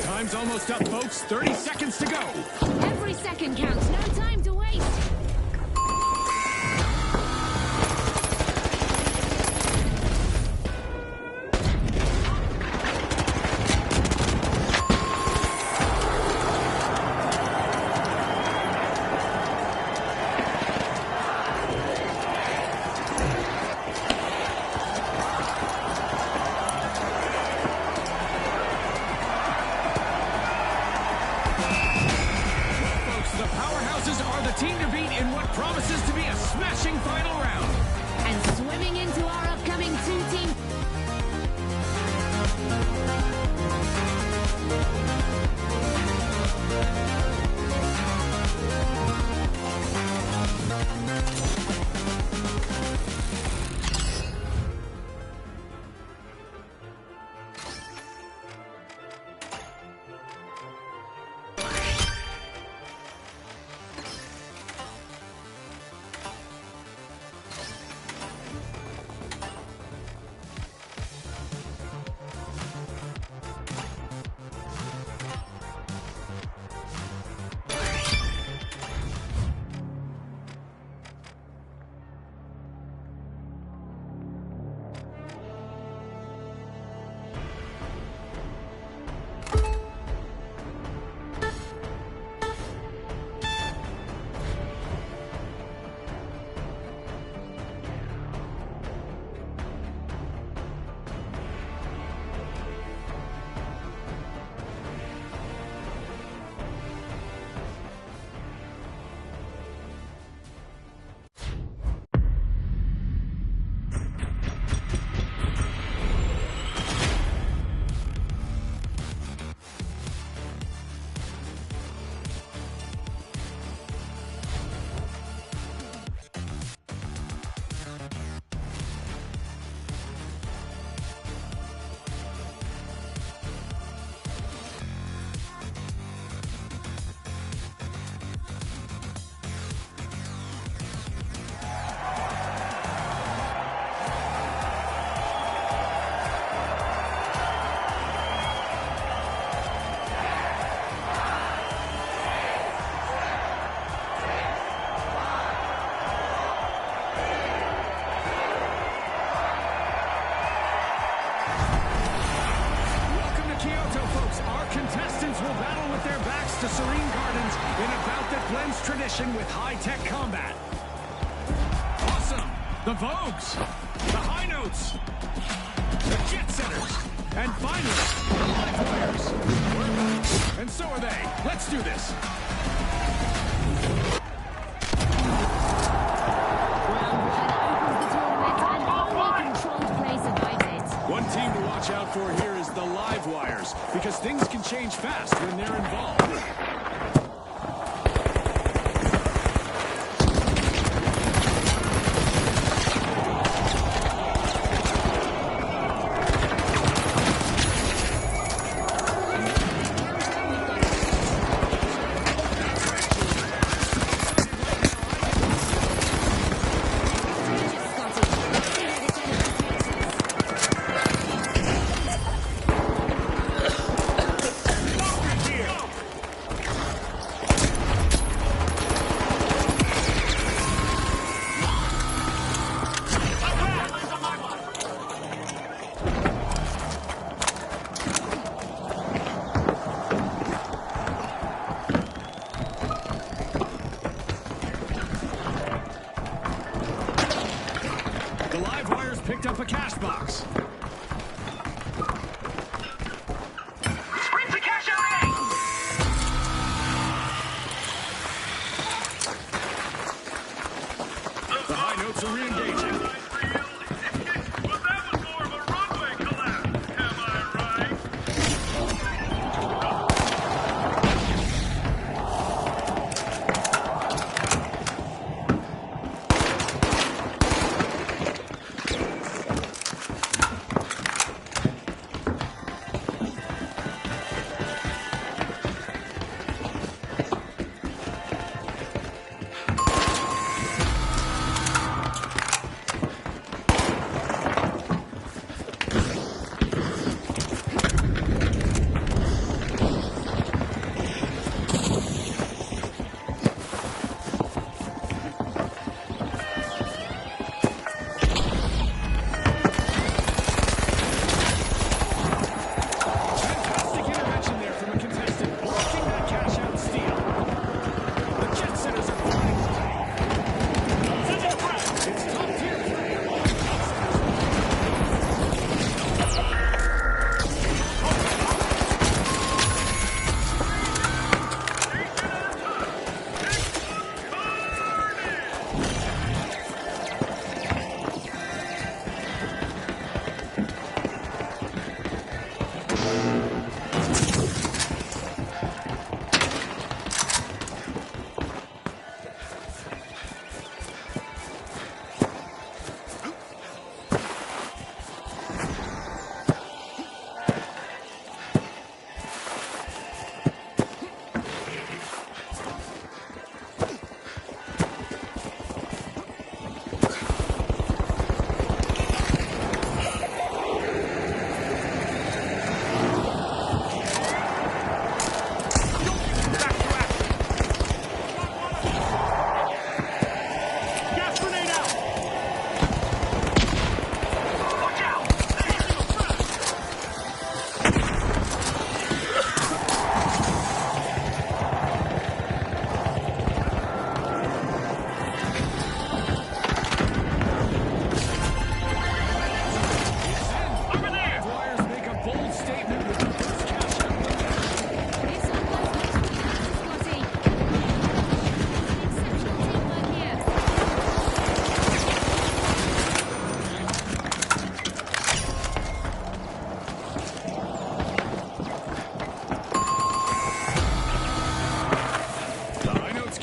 Time's almost up, folks. 30 seconds to go. Every second counts. No time to waste. The powerhouses are the team to beat in what promises to be a smashing final round. And swimming into our upcoming two-team to Serene Gardens in a bout that blends tradition with high-tech combat. Awesome! The Vogues! The High Notes! The Jet Setters! And finally, the Live Wires! And so are they. Let's do this! One team to watch out for here is the Live Wires, because things can change fast when they're involved. The Live Wires picked up a cash box. Sprint to cash out! The High Notes are re-engaging. Well, that was more of a runway collapse, am I right?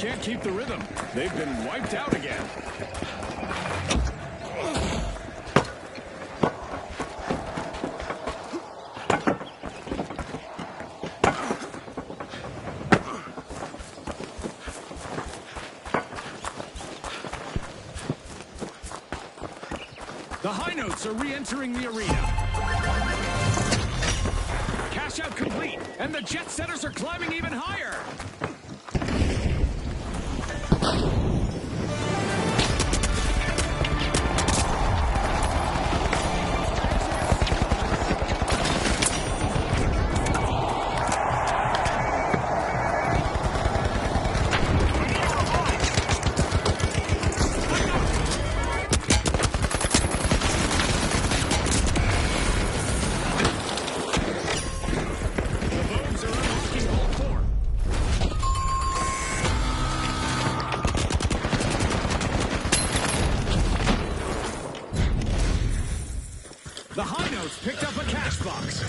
can't keep the rhythm. They've been wiped out again. The high notes are re-entering the arena. Cash out complete, and the jet setters are climbing even higher. The high notes picked up a cash box.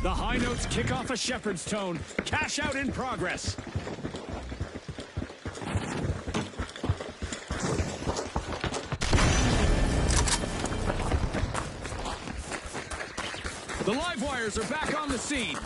The high notes kick off a shepherd's tone. Cash out in progress. The live wires are back on the scene.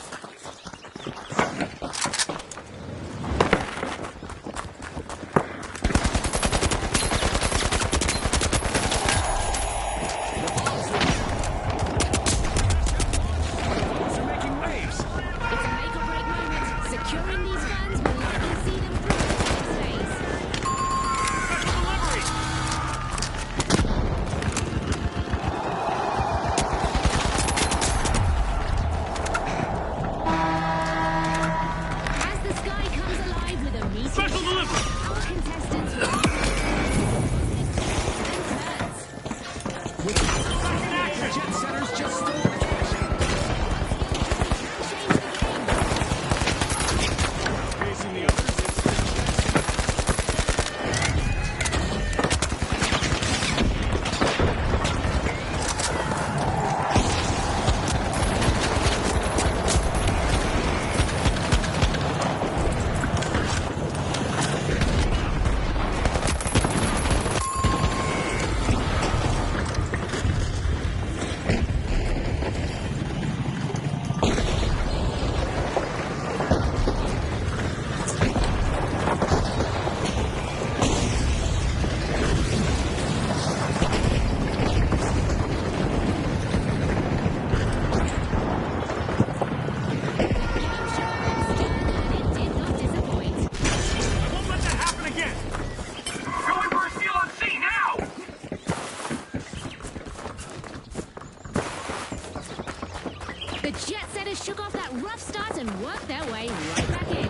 The jet setters shook off that rough start and worked their way right back in.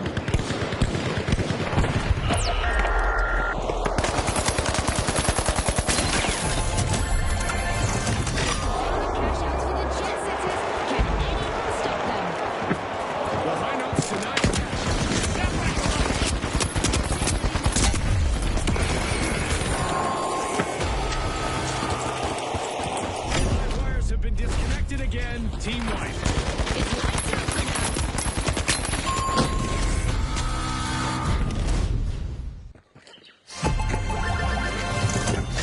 Cash outs for the jet setters. Can anyone stop them? The high notes tonight. The live wires have been disconnected again. Team wipe. It's lights out for now.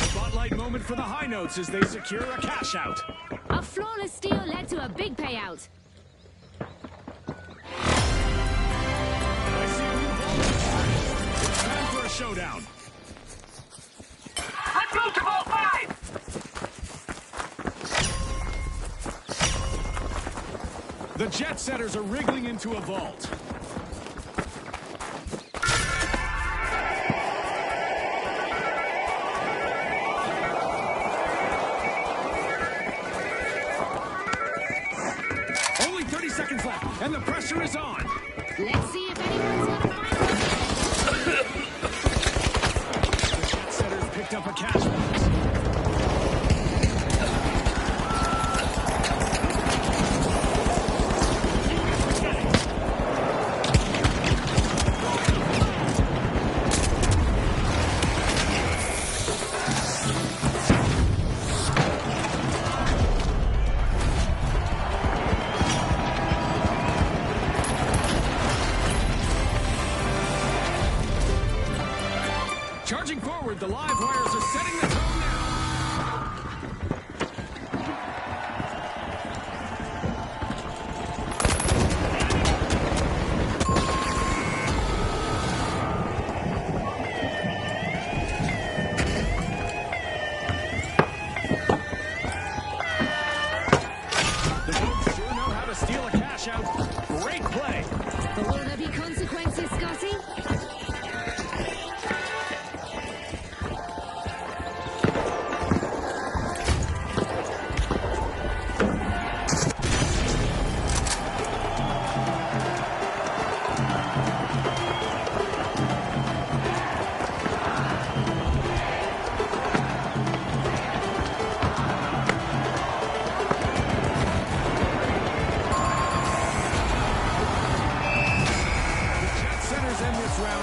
Spotlight moment for the high notes as they secure a cash out. A flawless steal led to a big payout. I see a new ball. It's time for a showdown. Let's move to Vault 5! The jet setters are wriggling into a vault. Only 30 seconds left, and the pressure is on. Let's see if anyone's gonna find it. The jet setters picked up a cash box. Charging forward, the live wires are setting the tone now. The Bulls sure know how to steal a cash out. Great play. But will there be consequences, Scotty? Jet Centers end this round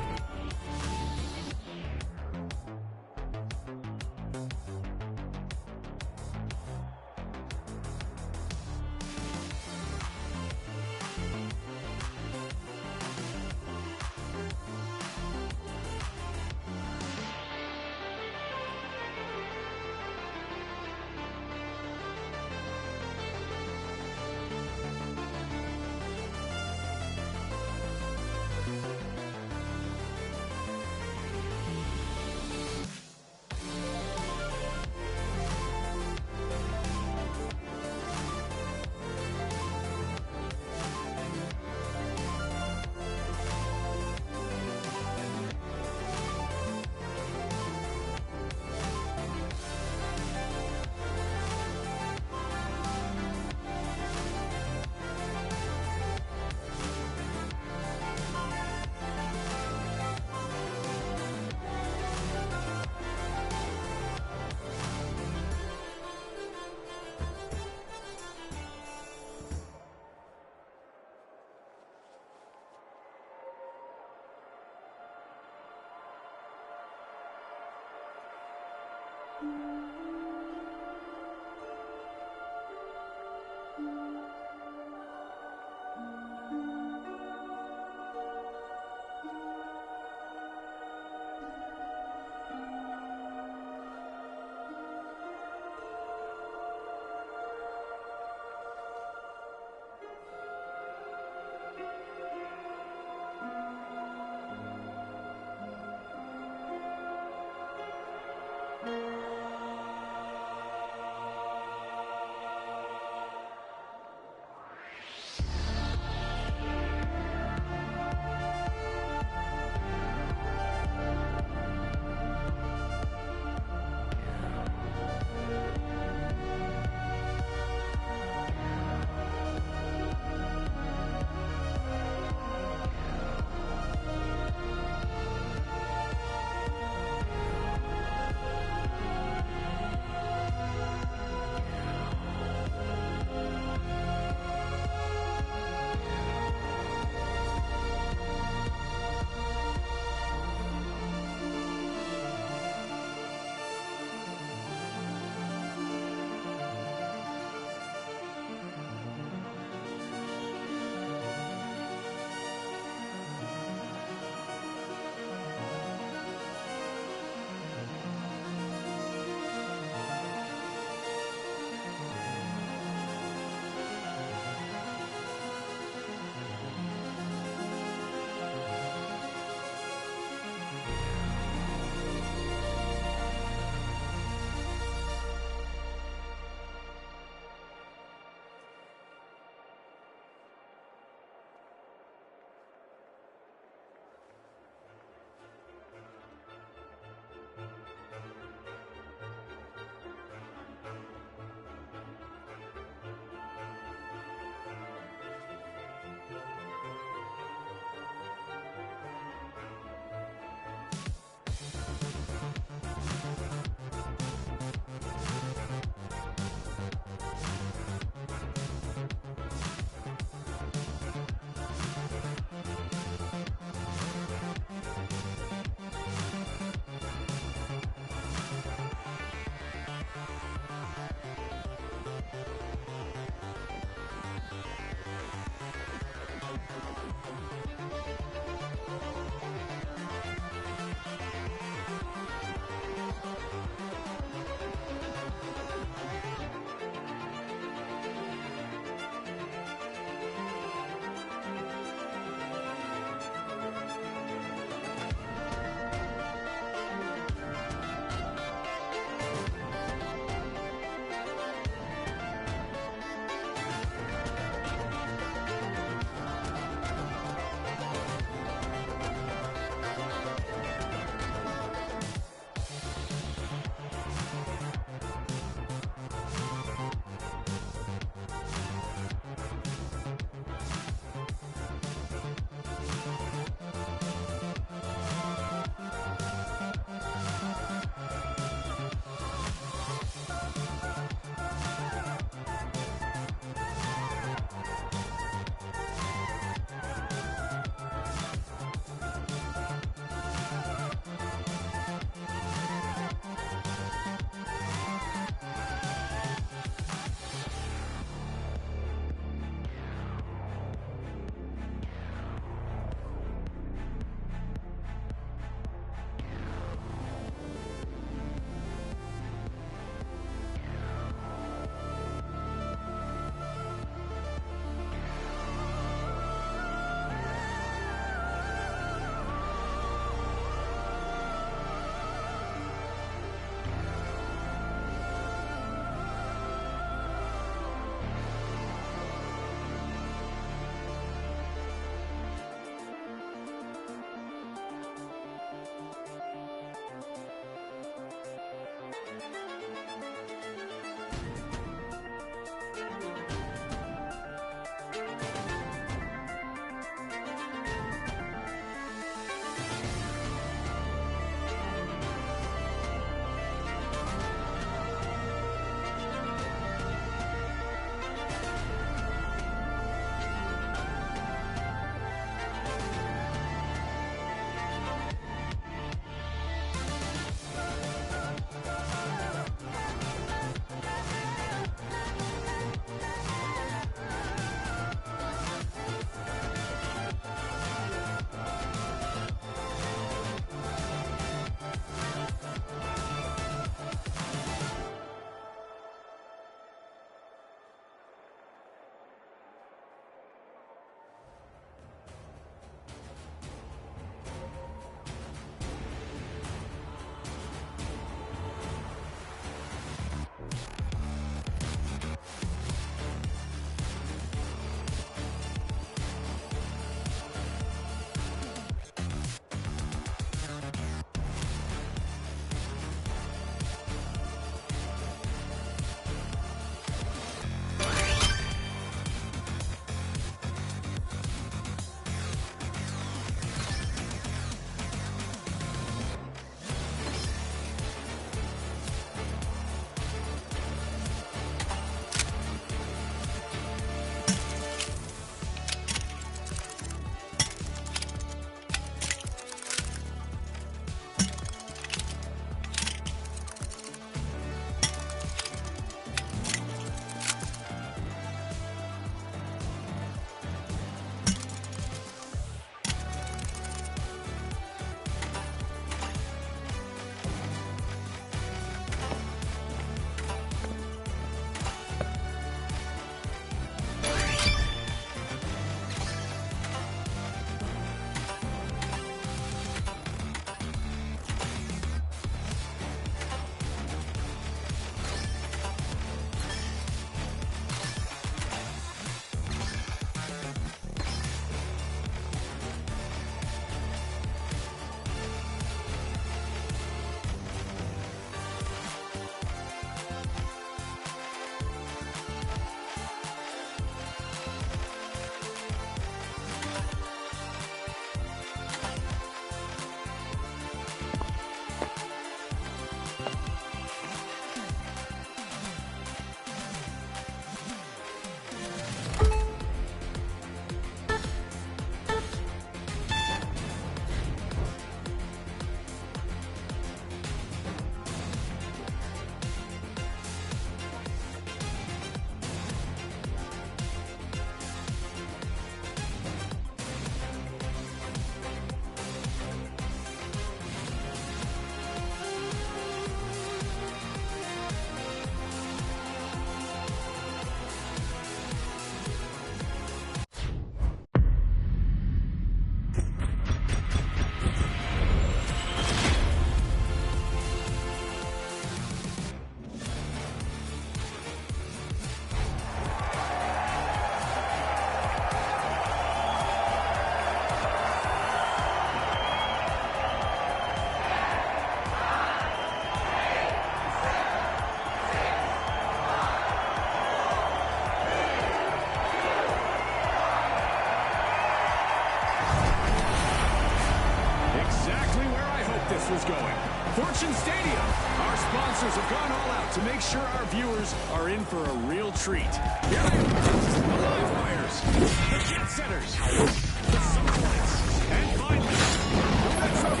They've gone all out to make sure our viewers are in for a real treat. Here they are, the live wires, the jet setters, the Sunlights, and finally, the Retros.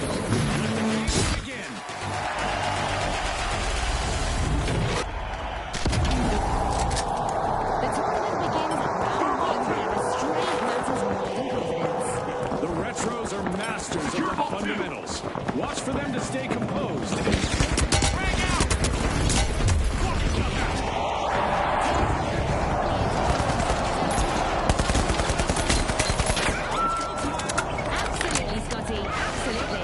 Let the game begin. The tournament begins at round one and the straight matters more than confidence. The Retros are masters of the fundamentals. Watch for them to stay composed. Drag out! Absolutely, Scotty. Absolutely.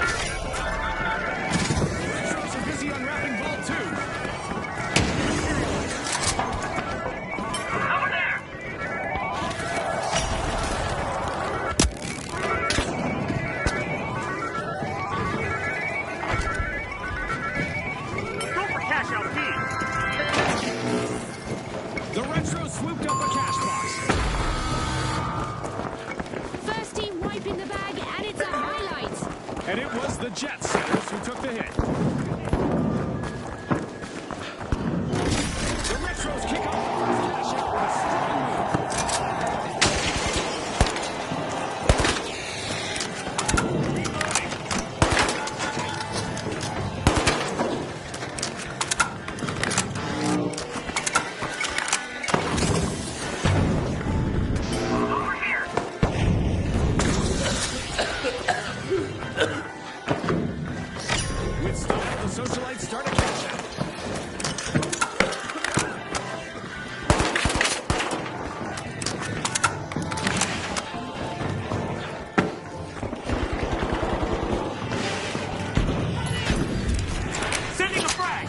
The Retros are busy unwrapping ball two. Over there! Go for cash out, Pete! The Retros swooped up a cash box. First team wiping the bag, and it's a highlight. And it was the jet setters who took the hit. The Retros kick off the first cash out with a strong Over here! with style, the socialites start a cash out. Sending a frag!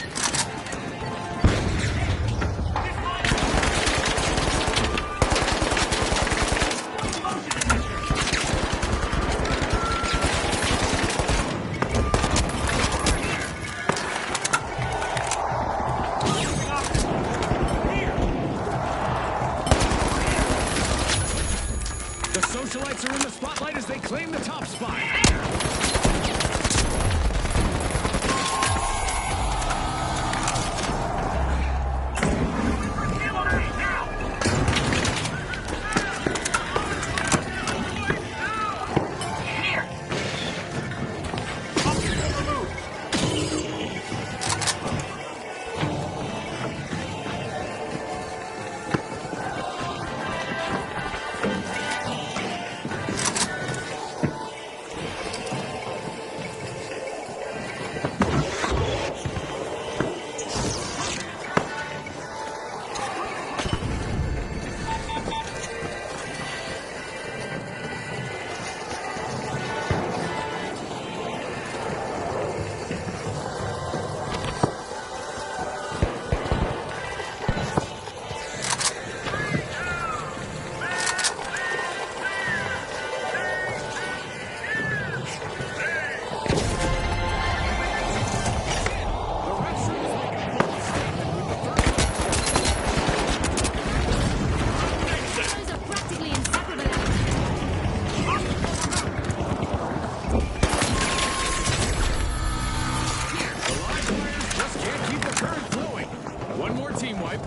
The socialites are in the spotlight as they claim the top spot. Get on me now! Here! Up to the move! The Retros make a bold statement with the first. Those are practically inseparable. The live wires just can't keep the current flowing. One more team wipe.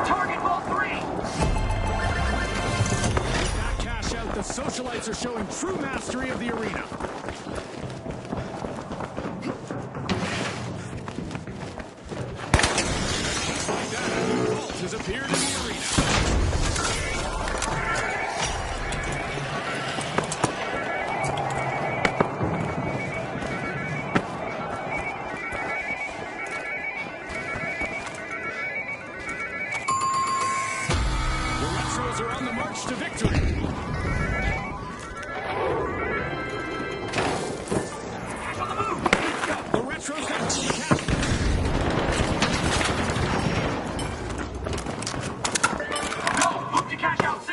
Target ball 3! With that cash out, the socialites are showing true mastery of the arena. Like that, a new vault has appeared in the arena. The Retros are on the march to victory. On the move! The Retros have the cash. Go! Move to cash out, C!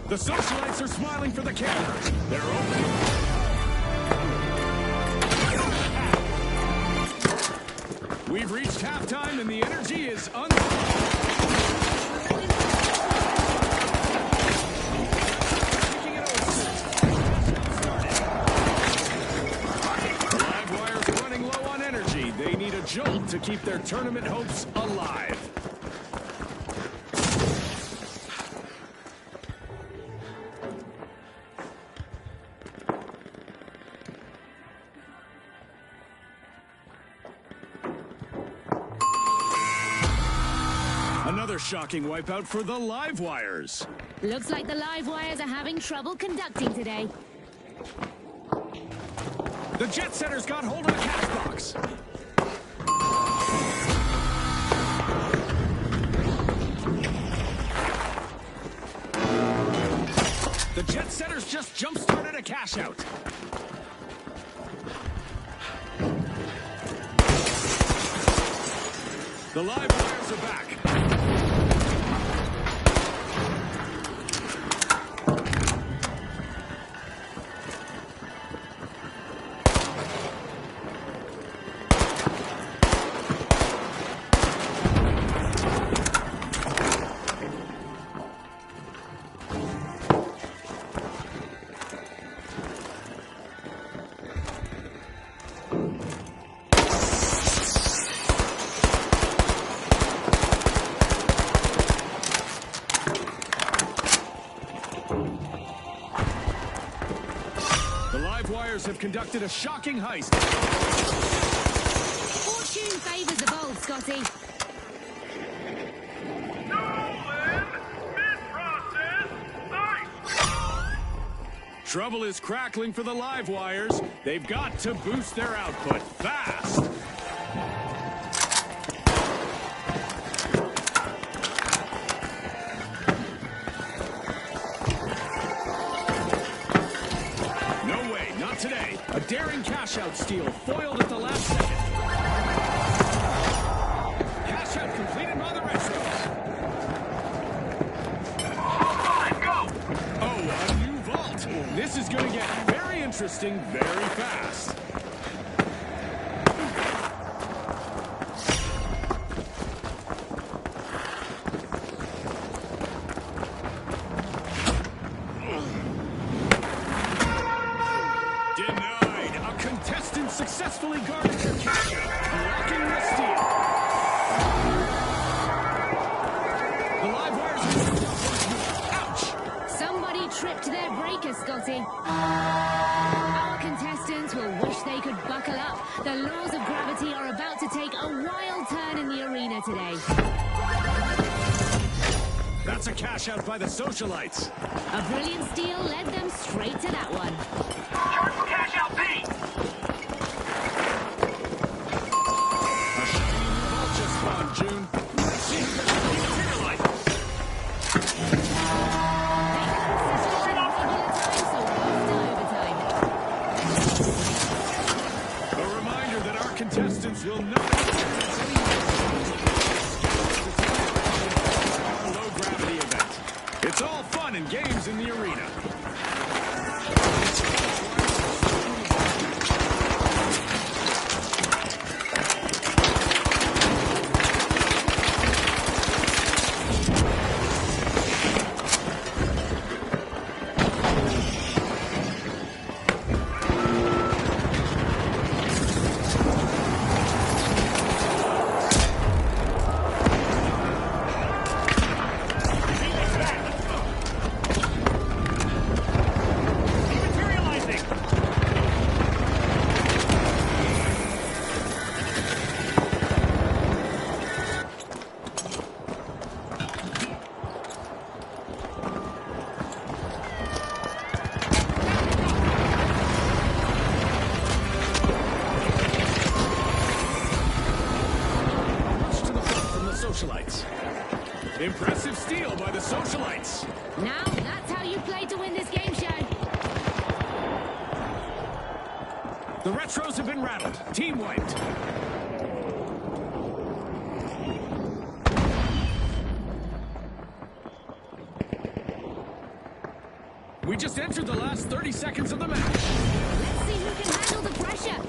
The socialites are smiling for the camera. They're opening. We've reached halftime and the energy is unstoppable. jolt to keep their tournament hopes alive. Another shocking wipeout for the Live Wires. Looks like the Live Wires are having trouble conducting today. The Jet Setters got hold of a cash box. The Jet Setters just jump-started a cash out. The Live Wires are back. Have conducted a shocking heist. Fortune favors the bold, Scotty. Nolan! Mid-process! Nice! Trouble is crackling for the Live Wires. They've got to boost their output fast. Today, a daring cash-out steal foiled at the last second. Cash-out completed by the Retros. Go! Oh, a new vault. This is going to get very interesting very fast. Successfully guarded their cash out, blocking the steal. The Live Wires have moved up once more. Ouch! Somebody tripped their breaker, Scotty. Our contestants will wish they could buckle up. The laws of gravity are about to take a wild turn in the arena today. That's a cash out by the socialites. A brilliant steal led them straight to that one. Charge for cash out B! June. Let's see who gets materialized. A reminder that our contestants will not our low gravity event. It's all fun and games in the arena. Impressive steal by the socialites. Now, that's how you play to win this game show. The Retros have been rattled. Team wiped. We just entered the last 30 seconds of the match. Let's see who can handle the pressure.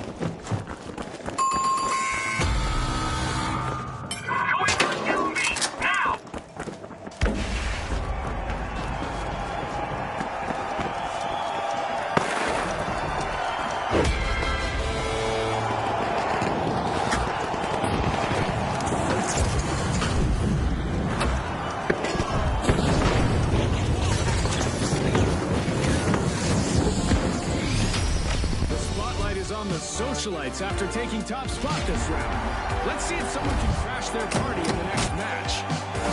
on the socialites after taking top spot this round. Let's see if someone can crash their party in the next match.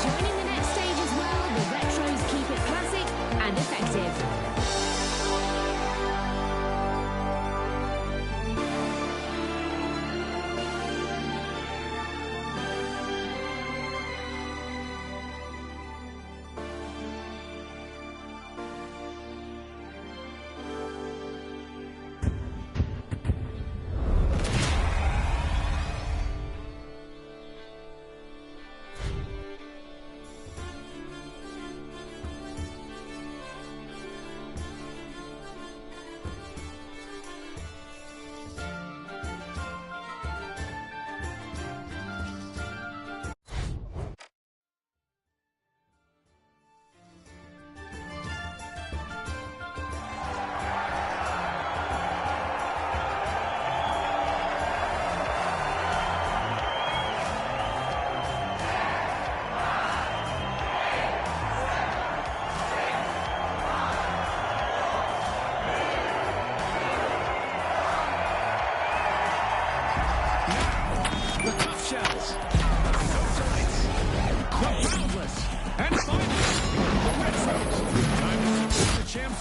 Joining the next stage as well, the Retros keep it classic and effective.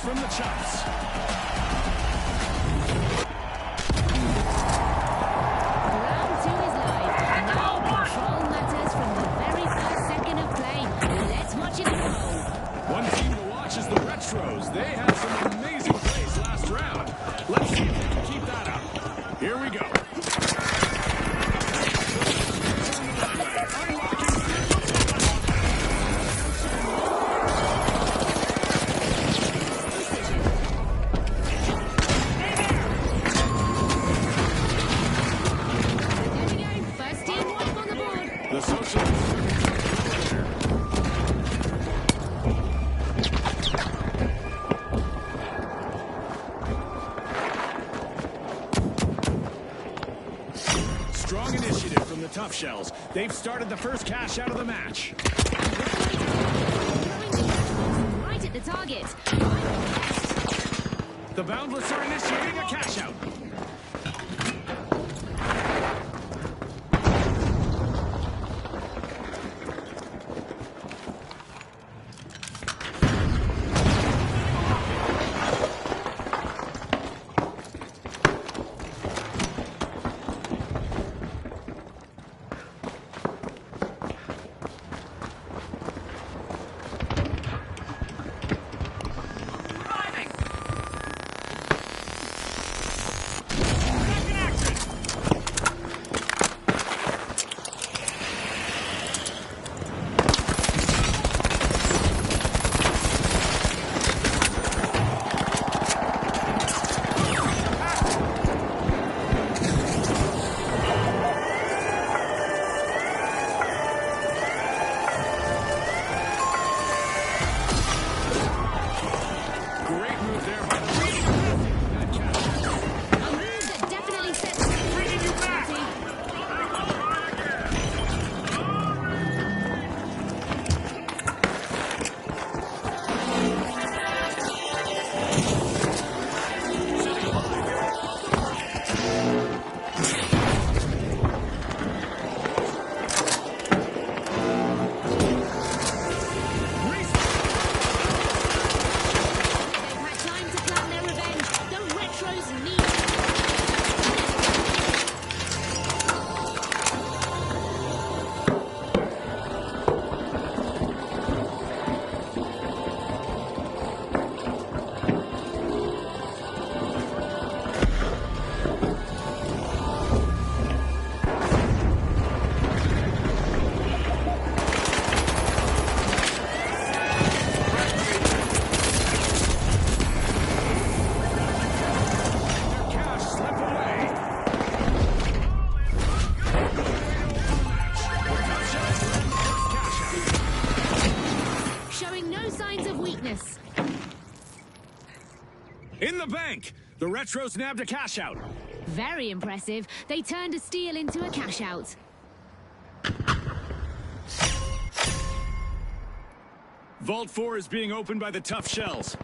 From the chops. Round 2 is live. Now control matters from the very first second of play. Let's watch it roll. One team to watch is the Retros. They had some amazing plays last round. Let's see if they can keep that up. Here we go. Strong initiative from the Tough Shells. They've started the first cash out of the match. Right at the target. The Boundless are initiating a cash out. In the bank! The Retros nabbed a cash out. Very impressive. They turned a steal into a cash out. Vault 4 is being opened by the Tough Shells.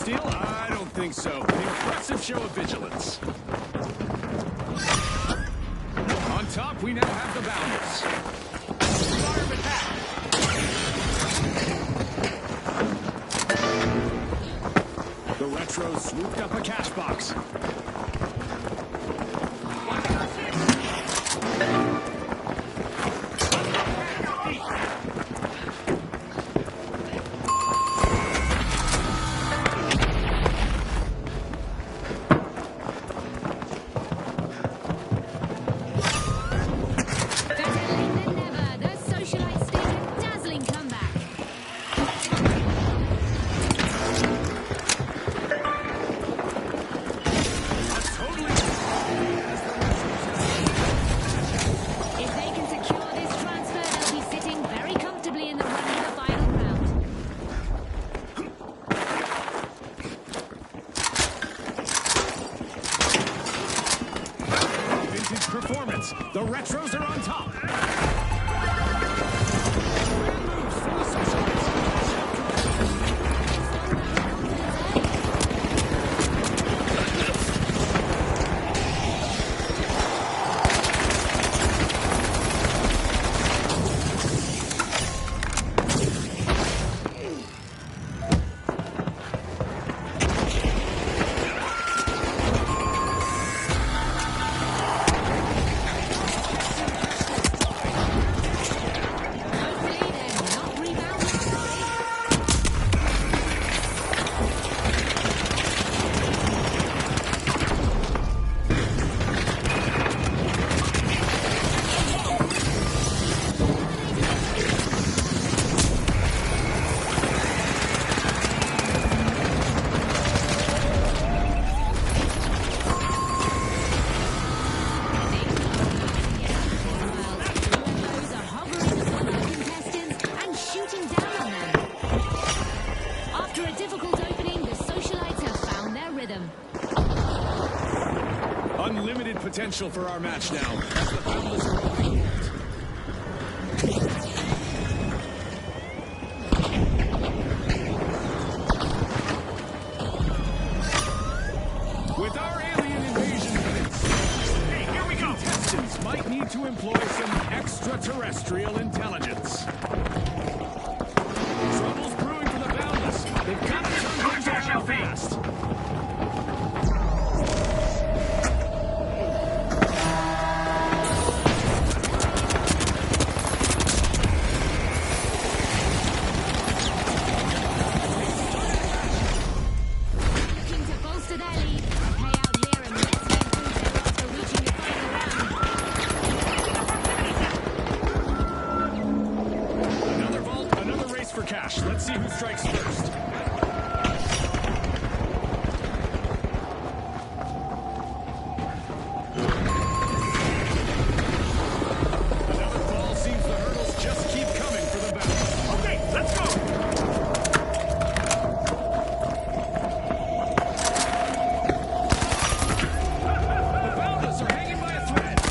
steal? I don't think so. An impressive show of vigilance. On top, we now have the Bounders. Fire attack. The Retros swooped up a cash box. Performance. The Retros are on top. Moves for the Socialites. Unlimited potential for our match now, as the Boundless are opening vault. With our alien invasion units, Hey, here we go. contestants might need to employ some extraterrestrial intelligence. Trouble's brewing for the Boundless. They've got to turn things around fast. For cash. Let's see who strikes first. Another fall seems the hurdles just keep coming for the battle. Okay, let's go. The Boundless are hanging by a thread.